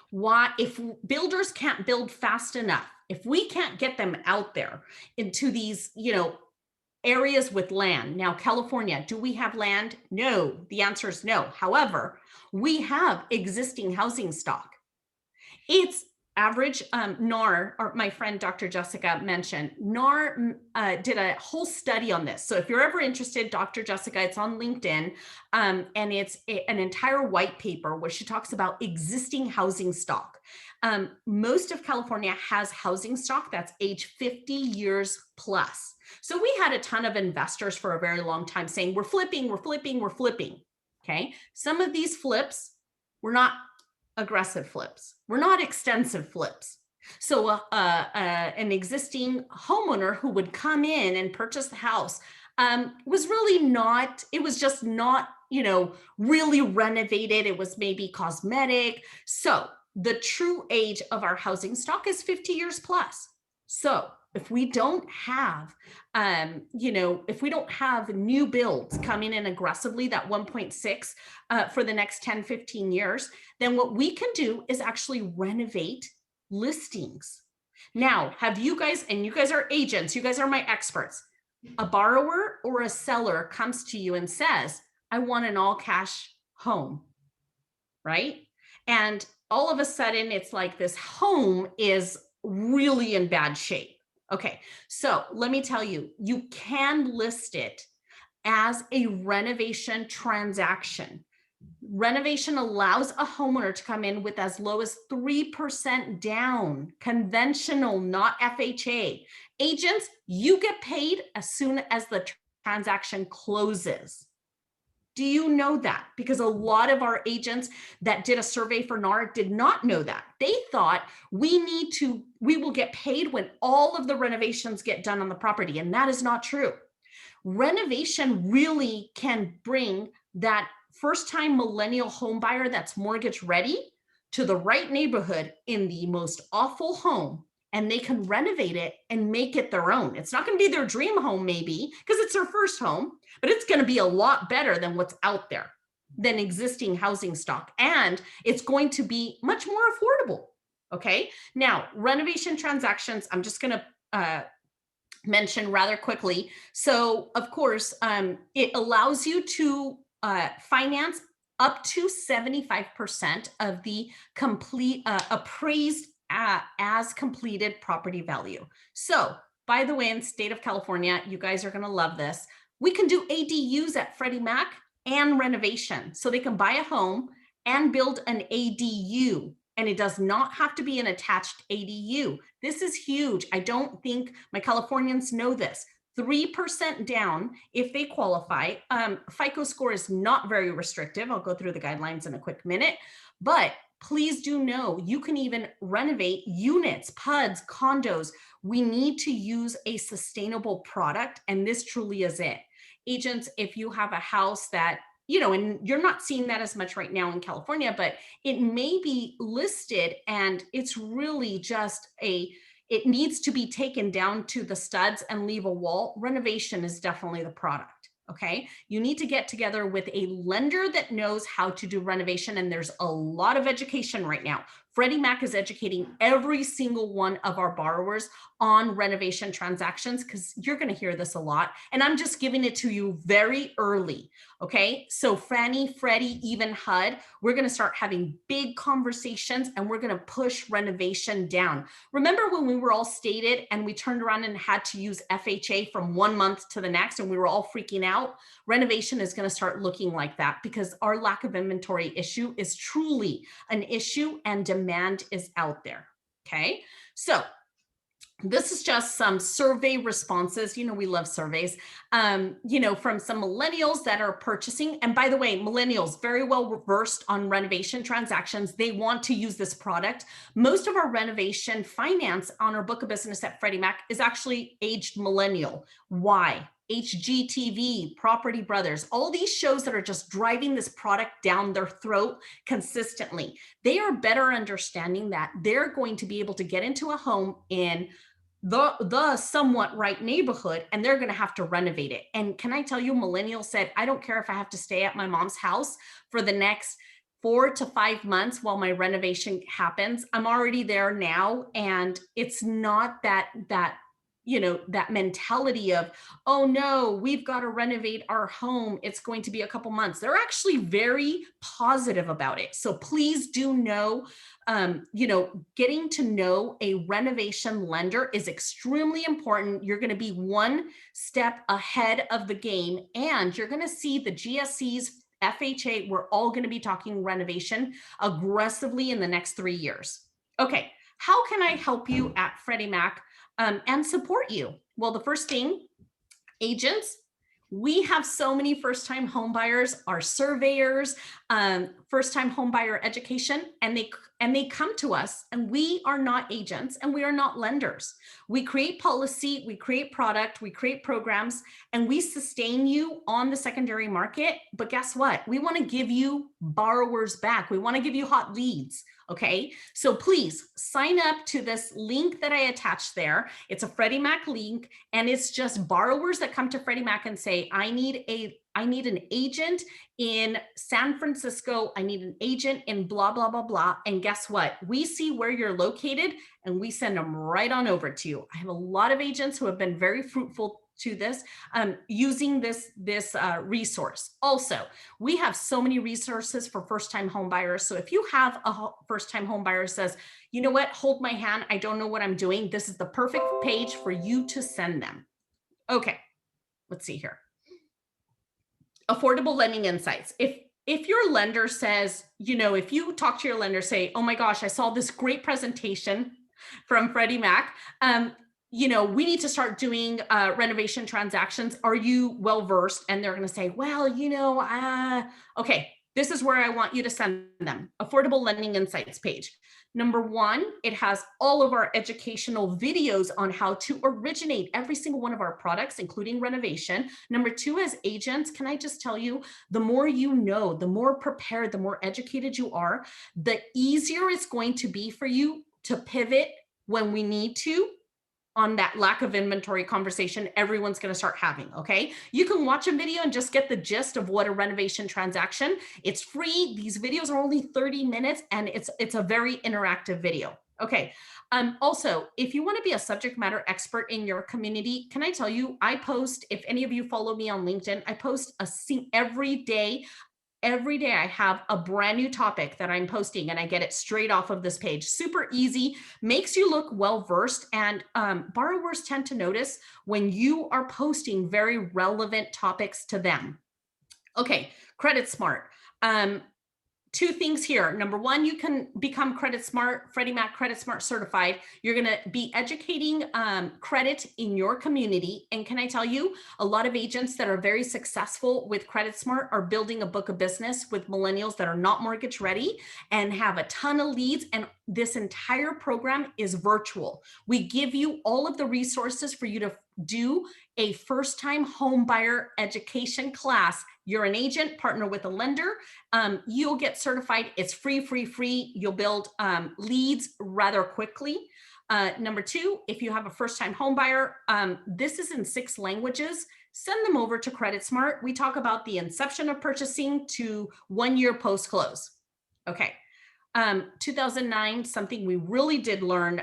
Why, if builders can't build fast enough, if we can't get them out there into these, areas with land. Now, California, do we have land? No, the answer is no. However, we have existing housing stock. It's average. NAR, or my friend Dr. Jessica mentioned, NAR did a whole study on this. So if you're ever interested, Dr. Jessica, it's on LinkedIn, and it's an entire white paper where she talks about existing housing stock. Most of California has housing stock that's age 50 years plus. So we had a ton of investors for a very long time saying, we're flipping, we're flipping, we're flipping. Okay. Some of these flips were not aggressive flips. We're not extensive flips. So an existing homeowner who would come in and purchase the house was really not, it was just not, you know, really renovated. It was maybe cosmetic. So the true age of our housing stock is 50 years plus. So if we don't have, you know, if we don't have new builds coming in aggressively, that 1.6 for the next 10, 15 years, then what we can do is actually renovate listings. Now, have you guys, and you guys are agents, you guys are my experts, a borrower or a seller comes to you and says, I want an all cash home, right? And all of a sudden it's like this home is really in bad shape. Okay, so let me tell you, you can list it as a renovation transaction. Renovation allows a homeowner to come in with as low as 3% down, conventional, not FHA. Agents, you get paid as soon as the transaction closes. Do you know that? Because a lot of our agents that did a survey for NAR did not know that. They thought we will get paid when all of the renovations get done on the property, and that is not true. Renovation really can bring that first-time millennial home buyer that's mortgage ready to the right neighborhood in the most awful home, and they can renovate it and make it their own. It's not going to be their dream home maybe because it's their first home, but it's going to be a lot better than what's out there, than existing housing stock. And it's going to be much more affordable. Okay. Now, renovation transactions, I'm just going to mention rather quickly. So of course, it allows you to finance up to 75% of the complete appraised as completed property value. So by the way, in the state of California, you guys are going to love this. We can do ADUs at Freddie Mac and renovation. So they can buy a home and build an ADU, and it does not have to be an attached ADU. This is huge. I don't think my Californians know this. 3% down if they qualify. FICO score is not very restrictive. I'll go through the guidelines in a quick minute, but please do know you can even renovate units, PUDs, condos. We need to use a sustainable product, and this truly is it. Agents, if you have a house that, you know, and you're not seeing that as much right now in California, but it may be listed and it's really just it needs to be taken down to the studs and leave a wall. Renovation is definitely the product. Okay. You need to get together with a lender that knows how to do renovation. And there's a lot of education right now. Freddie Mac is educating every single one of our borrowers on renovation transactions, because you're going to hear this a lot. And I'm just giving it to you very early. Okay. So Fannie, Freddie, even HUD, we're going to start having big conversations and we're going to push renovation down. Remember when we were all stated and we turned around and had to use FHA from 1 month to the next and we were all freaking out? Renovation is going to start looking like that because our lack of inventory issue is truly an issue and demand is out there. Okay. So this is just some survey responses. You know, we love surveys, you know, from some millennials that are purchasing. And by the way, millennials, very well versed on renovation transactions. They want to use this product. Most of our renovation finance on our book of business at Freddie Mac is actually aged millennial. Why? HGTV, Property Brothers, all these shows that are just driving this product down their throat consistently. They are better understanding that they're going to be able to get into a home in the somewhat right neighborhood, and they're going to have to renovate it. And can I tell you, millennials said, I don't care if I have to stay at my mom's house for the next 4 to 5 months while my renovation happens. I'm already there now. And it's not that you know, that mentality of, oh no, we've got to renovate our home. It's going to be a couple months. They're actually very positive about it. So please do know, you know, getting to know a renovation lender is extremely important. You're going to be one step ahead of the game, and you're going to see the GSEs, FHA, we're all going to be talking renovation aggressively in the next 3 years. Okay, how can I help you at Freddie Mac and support you? Well, the first thing, agents, we have so many first-time home buyers, our surveyors, first-time home buyer education, and they come to us, and we are not agents and we are not lenders. We create policy, we create product, we create programs, and we sustain you on the secondary market. But guess what? We want to give you borrowers back. We want to give you hot leads. Okay, so please sign up to this link that I attached there. It's a Freddie Mac link, and it's just borrowers that come to Freddie Mac and say, I need an agent in San Francisco. I need an agent in blah, blah, blah, blah. And guess what? We see where you're located and we send them right on over to you. I have a lot of agents who have been very fruitful to this, using this resource. Also, we have so many resources for first-time home buyers. So if you have a first-time home buyer who says, you know what, hold my hand, I don't know what I'm doing, this is the perfect page for you to send them. Okay, let's see here. Affordable lending insights. If your lender says, you know, if you talk to your lender, say, oh my gosh, I saw this great presentation from Freddie Mac, you know, we need to start doing renovation transactions. Are you well versed? And they're going to say, well, you know, okay, this is where I want you to send them. Affordable Lending Insights page. Number one, it has all of our educational videos on how to originate every single one of our products, including renovation. Number two, as agents, can I just tell you, the more you know, the more prepared, the more educated you are, the easier it's going to be for you to pivot when we need to on that lack of inventory conversation everyone's going to start having. Okay, you can watch a video and just get the gist of what a renovation transaction. It's free. These videos are only 30 minutes and it's a very interactive video. Okay, also, if you want to be a subject matter expert in your community, can I tell you, I post, if any of you follow me on LinkedIn, I post every day. Every day I have a brand new topic that I'm posting and I get it straight off of this page. Super easy, makes you look well-versed, and borrowers tend to notice when you are posting very relevant topics to them. Okay, Credit Smart. Two things here. Number one, you can become Credit Smart, Freddie Mac Credit Smart certified. You're going to be educating credit in your community. And can I tell you, a lot of agents that are very successful with Credit Smart are building a book of business with millennials that are not mortgage ready and have a ton of leads. And this entire program is virtual. We give you all of the resources for you to do a first-time home buyer education class. You're an agent, partner with a lender. You'll get certified. It's free. You'll build leads rather quickly. Number two, if you have a first-time home buyer, this is in 6 languages. Send them over to Credit Smart. We talk about the inception of purchasing to 1 year post-close. Okay. 2009, something we really did learn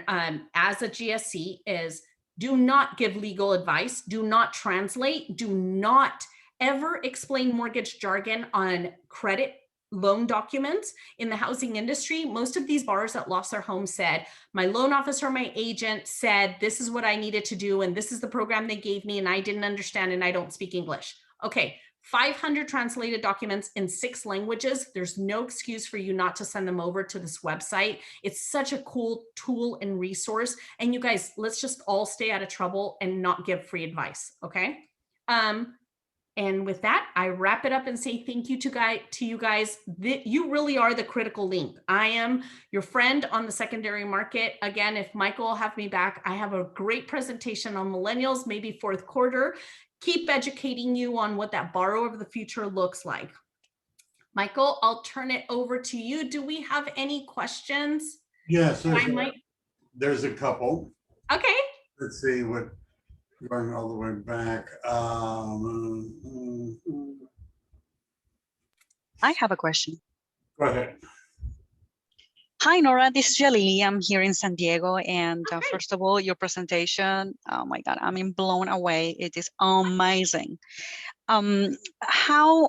as a GSC is do not give legal advice. Do not translate. Do not ever explain mortgage jargon on credit loan documents in the housing industry. Most of these borrowers that lost their home said, my loan officer, my agent said, this is what I needed to do. And this is the program they gave me. And I didn't understand and I don't speak English. Okay. 500 translated documents in 6 languages. There's no excuse for you not to send them over to this website. It's such a cool tool and resource. And you guys, let's just all stay out of trouble and not give free advice. Okay. And with that, I wrap it up and say thank you to you guys. You really are the critical link. I am your friend on the secondary market. Again, if Michael will have me back, I have a great presentation on millennials, maybe 4th quarter. Keep educating you on what that borrower of the future looks like. Michael, I'll turn it over to you. Do we have any questions? Yes, there's a couple. Okay. Let's see what, going all the way back. I have a question. Go ahead. Hi, Nora. This is Jalili. I'm here in San Diego. And first of all, your presentation, oh my God, I mean, blown away. It is amazing. How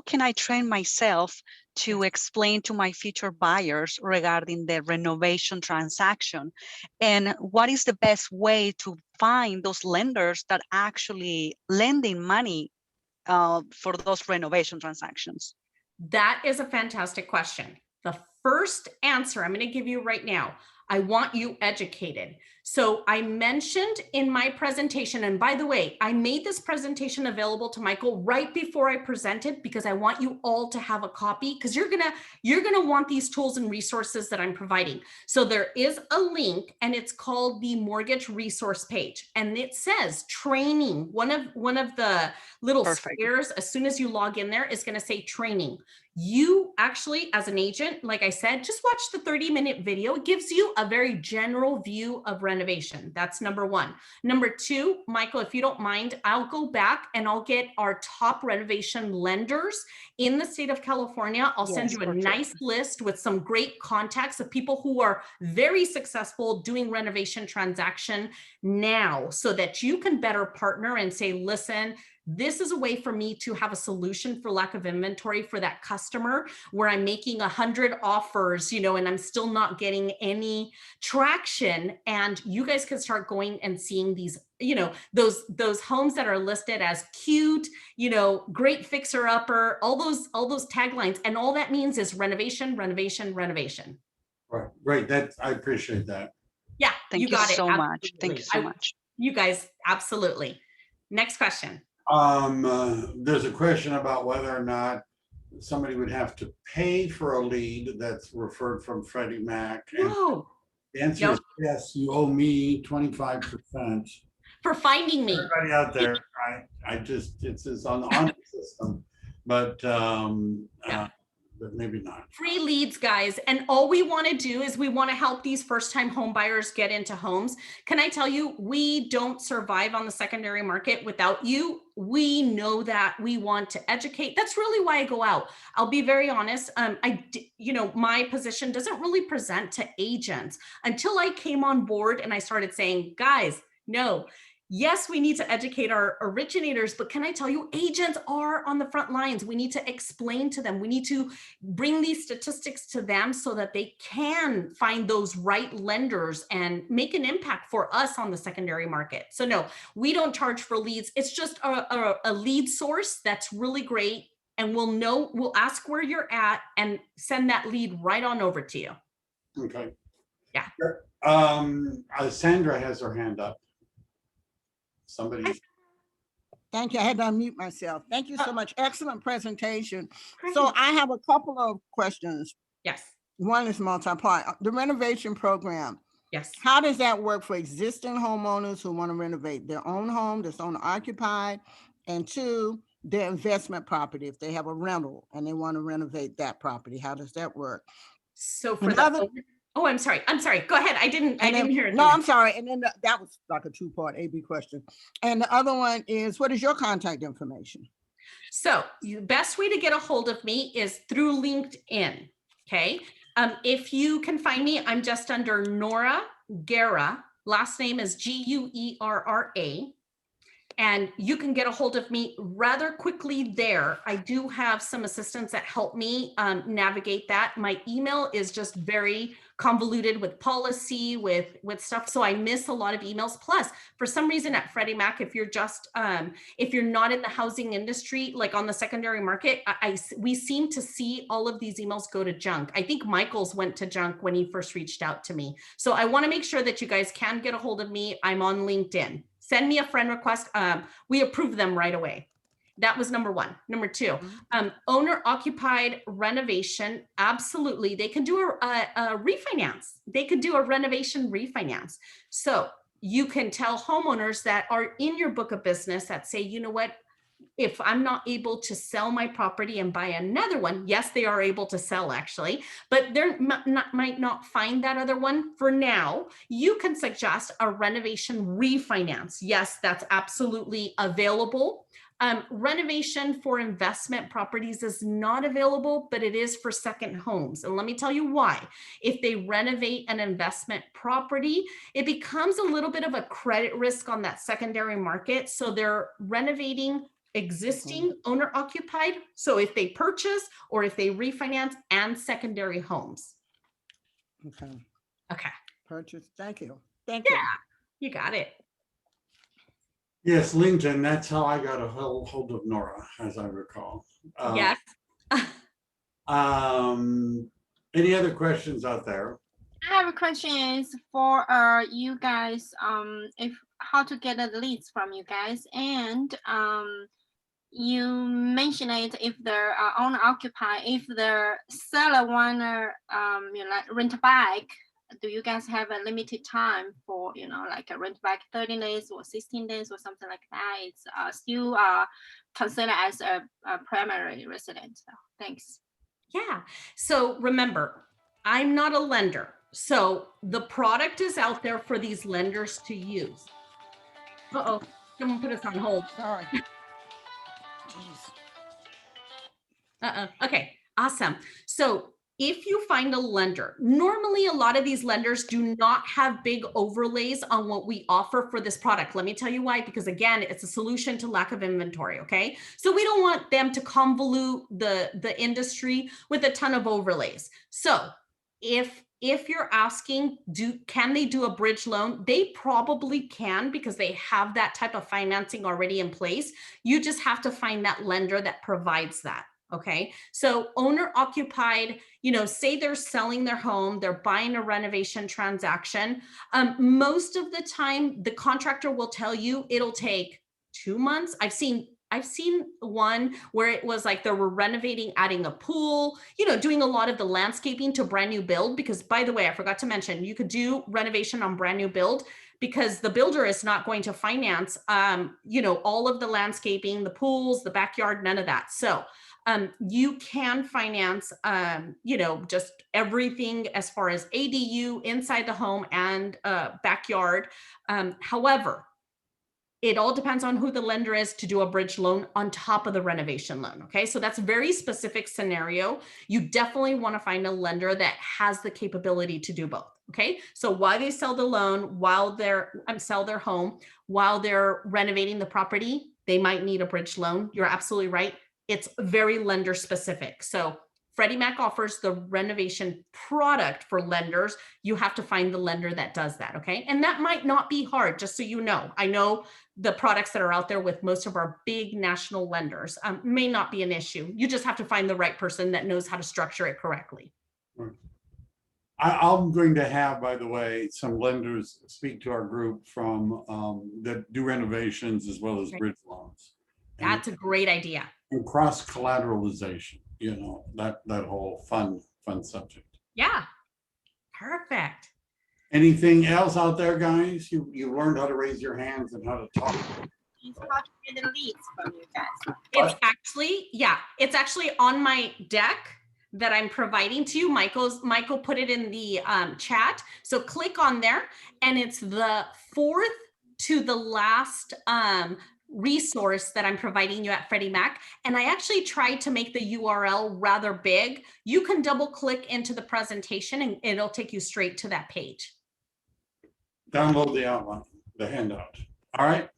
can I train myself to explain to my future buyers regarding the renovation transaction? And what is the best way to find those lenders that actually lending money for those renovation transactions? That is a fantastic question. The first answer I'm going to give you right now, I want you educated. So I mentioned in my presentation, and by the way, I made this presentation available to Michael right before I presented because I want you all to have a copy because you're gonna want these tools and resources that I'm providing. So there is a link and it's called the mortgage resource page. And it says training. One of the little Perfect. squares, as soon as you log in there, is gonna say training. You actually, as an agent, like I said, just watch the 30-minute video. It gives you a very general view of renovation. That's number one. Number two, Michael, if you don't mind, I'll go back and I'll get our top renovation lenders in the state of California. I'll send Yes, you a for sure. nice list with some great contacts of people who are very successful doing renovation transaction now so that you can better partner and say, listen, this is a way for me to have a solution for lack of inventory for that customer where I'm making 100 offers, and I'm still not getting any traction. And you guys can start going and seeing these, those homes that are listed as cute, great fixer upper, all those taglines. And all that means is renovation, renovation, renovation. Right. I appreciate that. Yeah, Thank you got it. so much. Thank you so Absolutely. much. You guys, absolutely. Next question. There's a question about whether or not somebody would have to pay for a lead that's referred from Freddie Mac. And No. the answer is yes, you owe me 25%. For finding me. Everybody out there, it's on the system, but maybe not. Free leads, guys. And all we want to do is we want to help these first-time home buyers get into homes. Can I tell you, we don't survive on the secondary market without you. We know that. We want to educate. That's really why I go out. I'll be very honest. My position doesn't really present to agents until I came on board and I started saying, guys, no. Yes, we need to educate our originators, but can I tell you, agents are on the front lines. We need to explain to them. We need to bring these statistics to them so that they can find those right lenders and make an impact for us on the secondary market. So no, we don't charge for leads. It's just a lead source that's really great. And we'll ask where you're at and send that lead right on over to you. Okay. Yeah. Sandra has her hand up. Somebody. Thank you. I had to unmute myself. Thank you so much. Excellent presentation. So I have a couple of questions. Yes. One is multi-part. The renovation program. Yes. How does that work for existing homeowners who want to renovate their own home that's owner occupied? And two, their investment property, if they have a rental and they want to renovate that property, how does that work? So for Oh, I'm sorry. Go ahead. I didn't hear it. No, I'm sorry. And then that was like a two-part AB question. And the other one is, what is your contact information? So the best way to get a hold of me is through LinkedIn. Okay. If you can find me, I'm just under Nora Guerra. Last name is Guerra. And you can get a hold of me rather quickly there. I do have some assistants that help me navigate that. My email is just very convoluted with policy, with stuff. So I miss a lot of emails. Plus, for some reason at Freddie Mac, if you're just, if you're not in the housing industry, like on the secondary market, we seem to see all of these emails go to junk. I think Michael's went to junk when he first reached out to me. So I want to make sure that you guys can get a hold of me. I'm on LinkedIn. Send me a friend request. We approve them right away. That was number one. Number two, owner occupied renovation. Absolutely. They can do a refinance. They could do a renovation refinance. So you can tell homeowners that are in your book of business that say, you know what, if I'm not able to sell my property and buy another one, yes, they are able to sell actually, but they might not find that other one for now. You can suggest a renovation refinance. Yes, that's absolutely available. Renovation for investment properties is not available, but it is for second homes. And let me tell you why. If they renovate an investment property, it becomes a little bit of a credit risk on that secondary market. So they're renovating existing owner occupied. So if they purchase or if they refinance and secondary homes. Okay. Purchase. Thank you. Thank you. You got it. Yes, LinkedIn. That's how I got a hold of Nora, as I recall. Yes. Any other questions out there? I have a question is for you guys, if how to get the leads from you guys, and you mentioned it if they're owner occupied, if the seller wanna rent back, do you guys have a limited time for like a rent back 30 days or 16 days or something like that? It's still considered as a primary resident. So, thanks. Yeah. So remember, I'm not a lender. So the product is out there for these lenders to use. Uh-oh, someone put us on hold. Sorry. Jeez. Okay, awesome. So if you find a lender, normally a lot of these lenders do not have big overlays on what we offer for this product. Let me tell you why, because again, it's a solution to lack of inventory, okay? So we don't want them to convolute the industry with a ton of overlays. So if you're asking, can they do a bridge loan? They probably can because they have that type of financing already in place. You just have to find that lender that provides that. Okay, so owner occupied, say they're selling their home, they're buying a renovation transaction. Most of the time, the contractor will tell you it'll take 2 months. I've seen one where it was like they were renovating, adding a pool, doing a lot of the landscaping to brand new build. Because by the way, I forgot to mention, you could do renovation on brand new build because the builder is not going to finance, all of the landscaping, the pools, the backyard, none of that. So you can finance, just everything as far as ADU inside the home and backyard. However, it all depends on who the lender is to do a bridge loan on top of the renovation loan. Okay, so that's a very specific scenario. You definitely want to find a lender that has the capability to do both. Okay, so while they sell the loan, while sell their home, while they're renovating the property, they might need a bridge loan. You're absolutely right. It's very lender specific. So Freddie Mac offers the renovation product for lenders. You have to find the lender that does that, okay? And that might not be hard, just so you know. I know the products that are out there with most of our big national lenders may not be an issue. You just have to find the right person that knows how to structure it correctly. I'm going to have, by the way, some lenders speak to our group from that do renovations as well as bridge loans. That's a great idea. And cross collateralization, that whole fun subject. Yeah, perfect. Anything else out there, guys? You learned how to raise your hands and how to talk. How to get the leads from you guys? It's actually on my deck that I'm providing to you. Michael put it in the chat. So click on there, and it's the fourth to the last resource that I'm providing you at Freddie Mac. And I actually tried to make the URL rather big. You can double click into the presentation and it'll take you straight to that page. Download the outline, the handout. All right.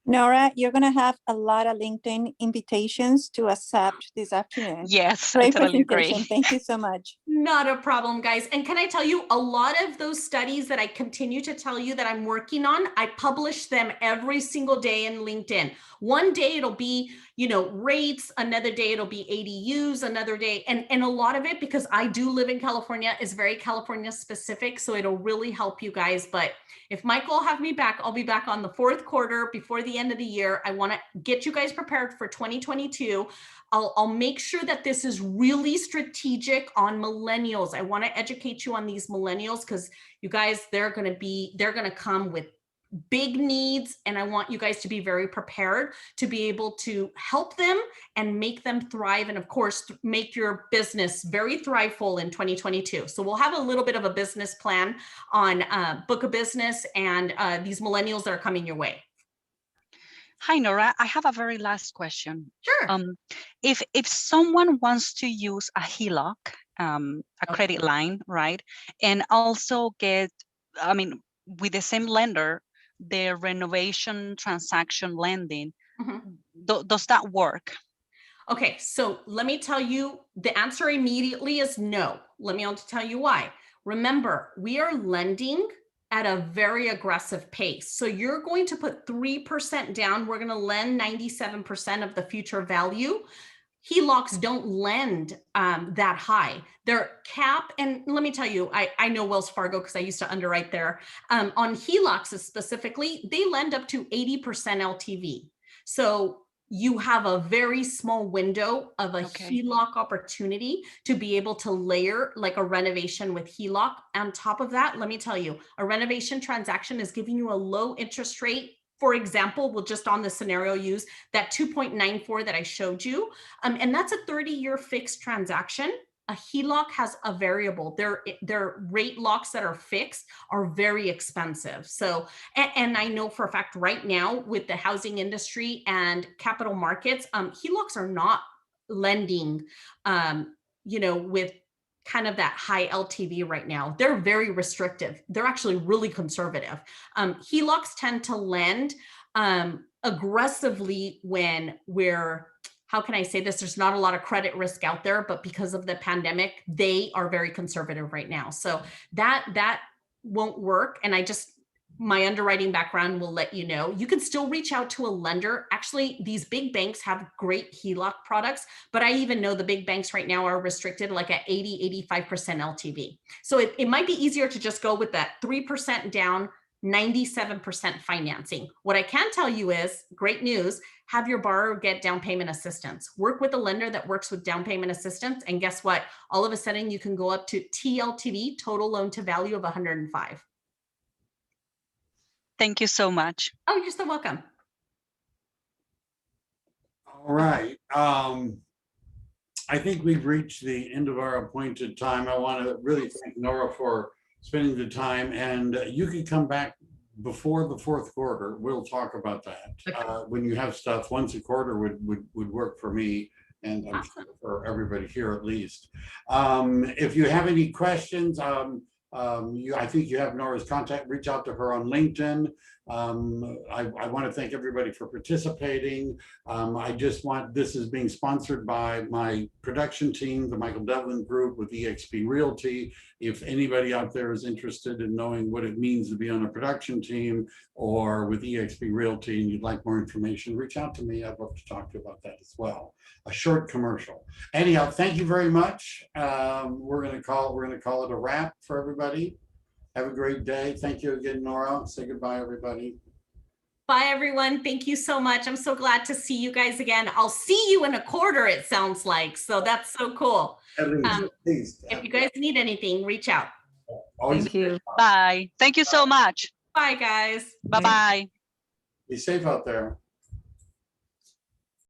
Nora, you're going to have a lot of LinkedIn invitations to accept this afternoon. Yes, Great I totally agree. presentation. Thank you so much. Not a problem, guys. And can I tell you, a lot of those studies that I continue to tell you that I'm working on, I publish them every single day in LinkedIn. One day it'll be, rates, another day it'll be ADUs, another day. And a lot of it, because I do live in California, is very California specific. So it'll really help you guys. But if Michael will have me back, I'll be back on the fourth quarter before the end of the year. I want to get you guys prepared for 2022. I'll make sure that this is really strategic on millennials. I want to educate you on these millennials because you guys, they're going to come with big needs. And I want you guys to be very prepared to be able to help them and make them thrive. And of course, make your business very thriveful in 2022. So we'll have a little bit of a business plan on book a business and these millennials that are coming your way. Hi, Nora. I have a very last question. Sure. If someone wants to use a HELOC, a credit line, right, and also get, with the same lender, the renovation transaction lending, does that work? Okay, so let me tell you, the answer immediately is no. Let me also tell you why. Remember, we are lending at a very aggressive pace. So you're going to put 3% down. We're going to lend 97% of the future value. HELOCs don't lend that high. Their cap, and let me tell you, I know Wells Fargo because I used to underwrite there. On HELOCs specifically, they lend up to 80% LTV. So you have a very small window of a HELOC opportunity to be able to layer like a renovation with HELOC. On top of that, let me tell you, a renovation transaction is giving you a low interest rate. For example, we'll just on the scenario use that 2.94 that I showed you. And that's a 30-year fixed transaction. A HELOC has a variable. Their rate locks that are fixed are very expensive. So, and I know for a fact right now with the housing industry and capital markets, HELOCs are not lending, with kind of that high LTV right now. They're very restrictive. They're actually really conservative. HELOCs tend to lend aggressively when how can I say this? There's not a lot of credit risk out there, but because of the pandemic, they are very conservative right now. So that won't work. And my underwriting background will let you know. You can still reach out to a lender. Actually, these big banks have great HELOC products, but I even know the big banks right now are restricted like at 80, 85% LTV. So it might be easier to just go with that 3% down, 97% financing. What I can tell you is, great news, have your borrower get down payment assistance. Work with a lender that works with down payment assistance. And guess what? All of a sudden you can go up to TLTV, total loan to value of 105. Thank you so much. Oh, you're so welcome. All right. I think we've reached the end of our appointed time. I want to really thank Nora for spending the time, and you can come back before the fourth quarter. We'll talk about that. Okay. When you have stuff, once a quarter would work for me, and I'm sure for everybody here at least. If you have any questions, I think you have Nora's contact. Reach out to her on LinkedIn. I want to thank everybody for participating. This is being sponsored by my production team, the Michael Devlin Group with eXp Realty. If anybody out there is interested in knowing what it means to be on a production team or with eXp Realty and you'd like more information, reach out to me. I'd love to talk to you about that as well. A short commercial. Anyhow, thank you very much. We're gonna call it a wrap for everybody. Have a great day. Thank you again, Nora. Say goodbye, everybody. Bye, everyone. Thank you so much. I'm so glad to see you guys again. I'll see you in a quarter, it sounds like. So that's so cool. At least, please. If you guys need anything, reach out. Always Thank you. Bye. Thank you so much. Bye, guys. Bye-bye. be safe out there.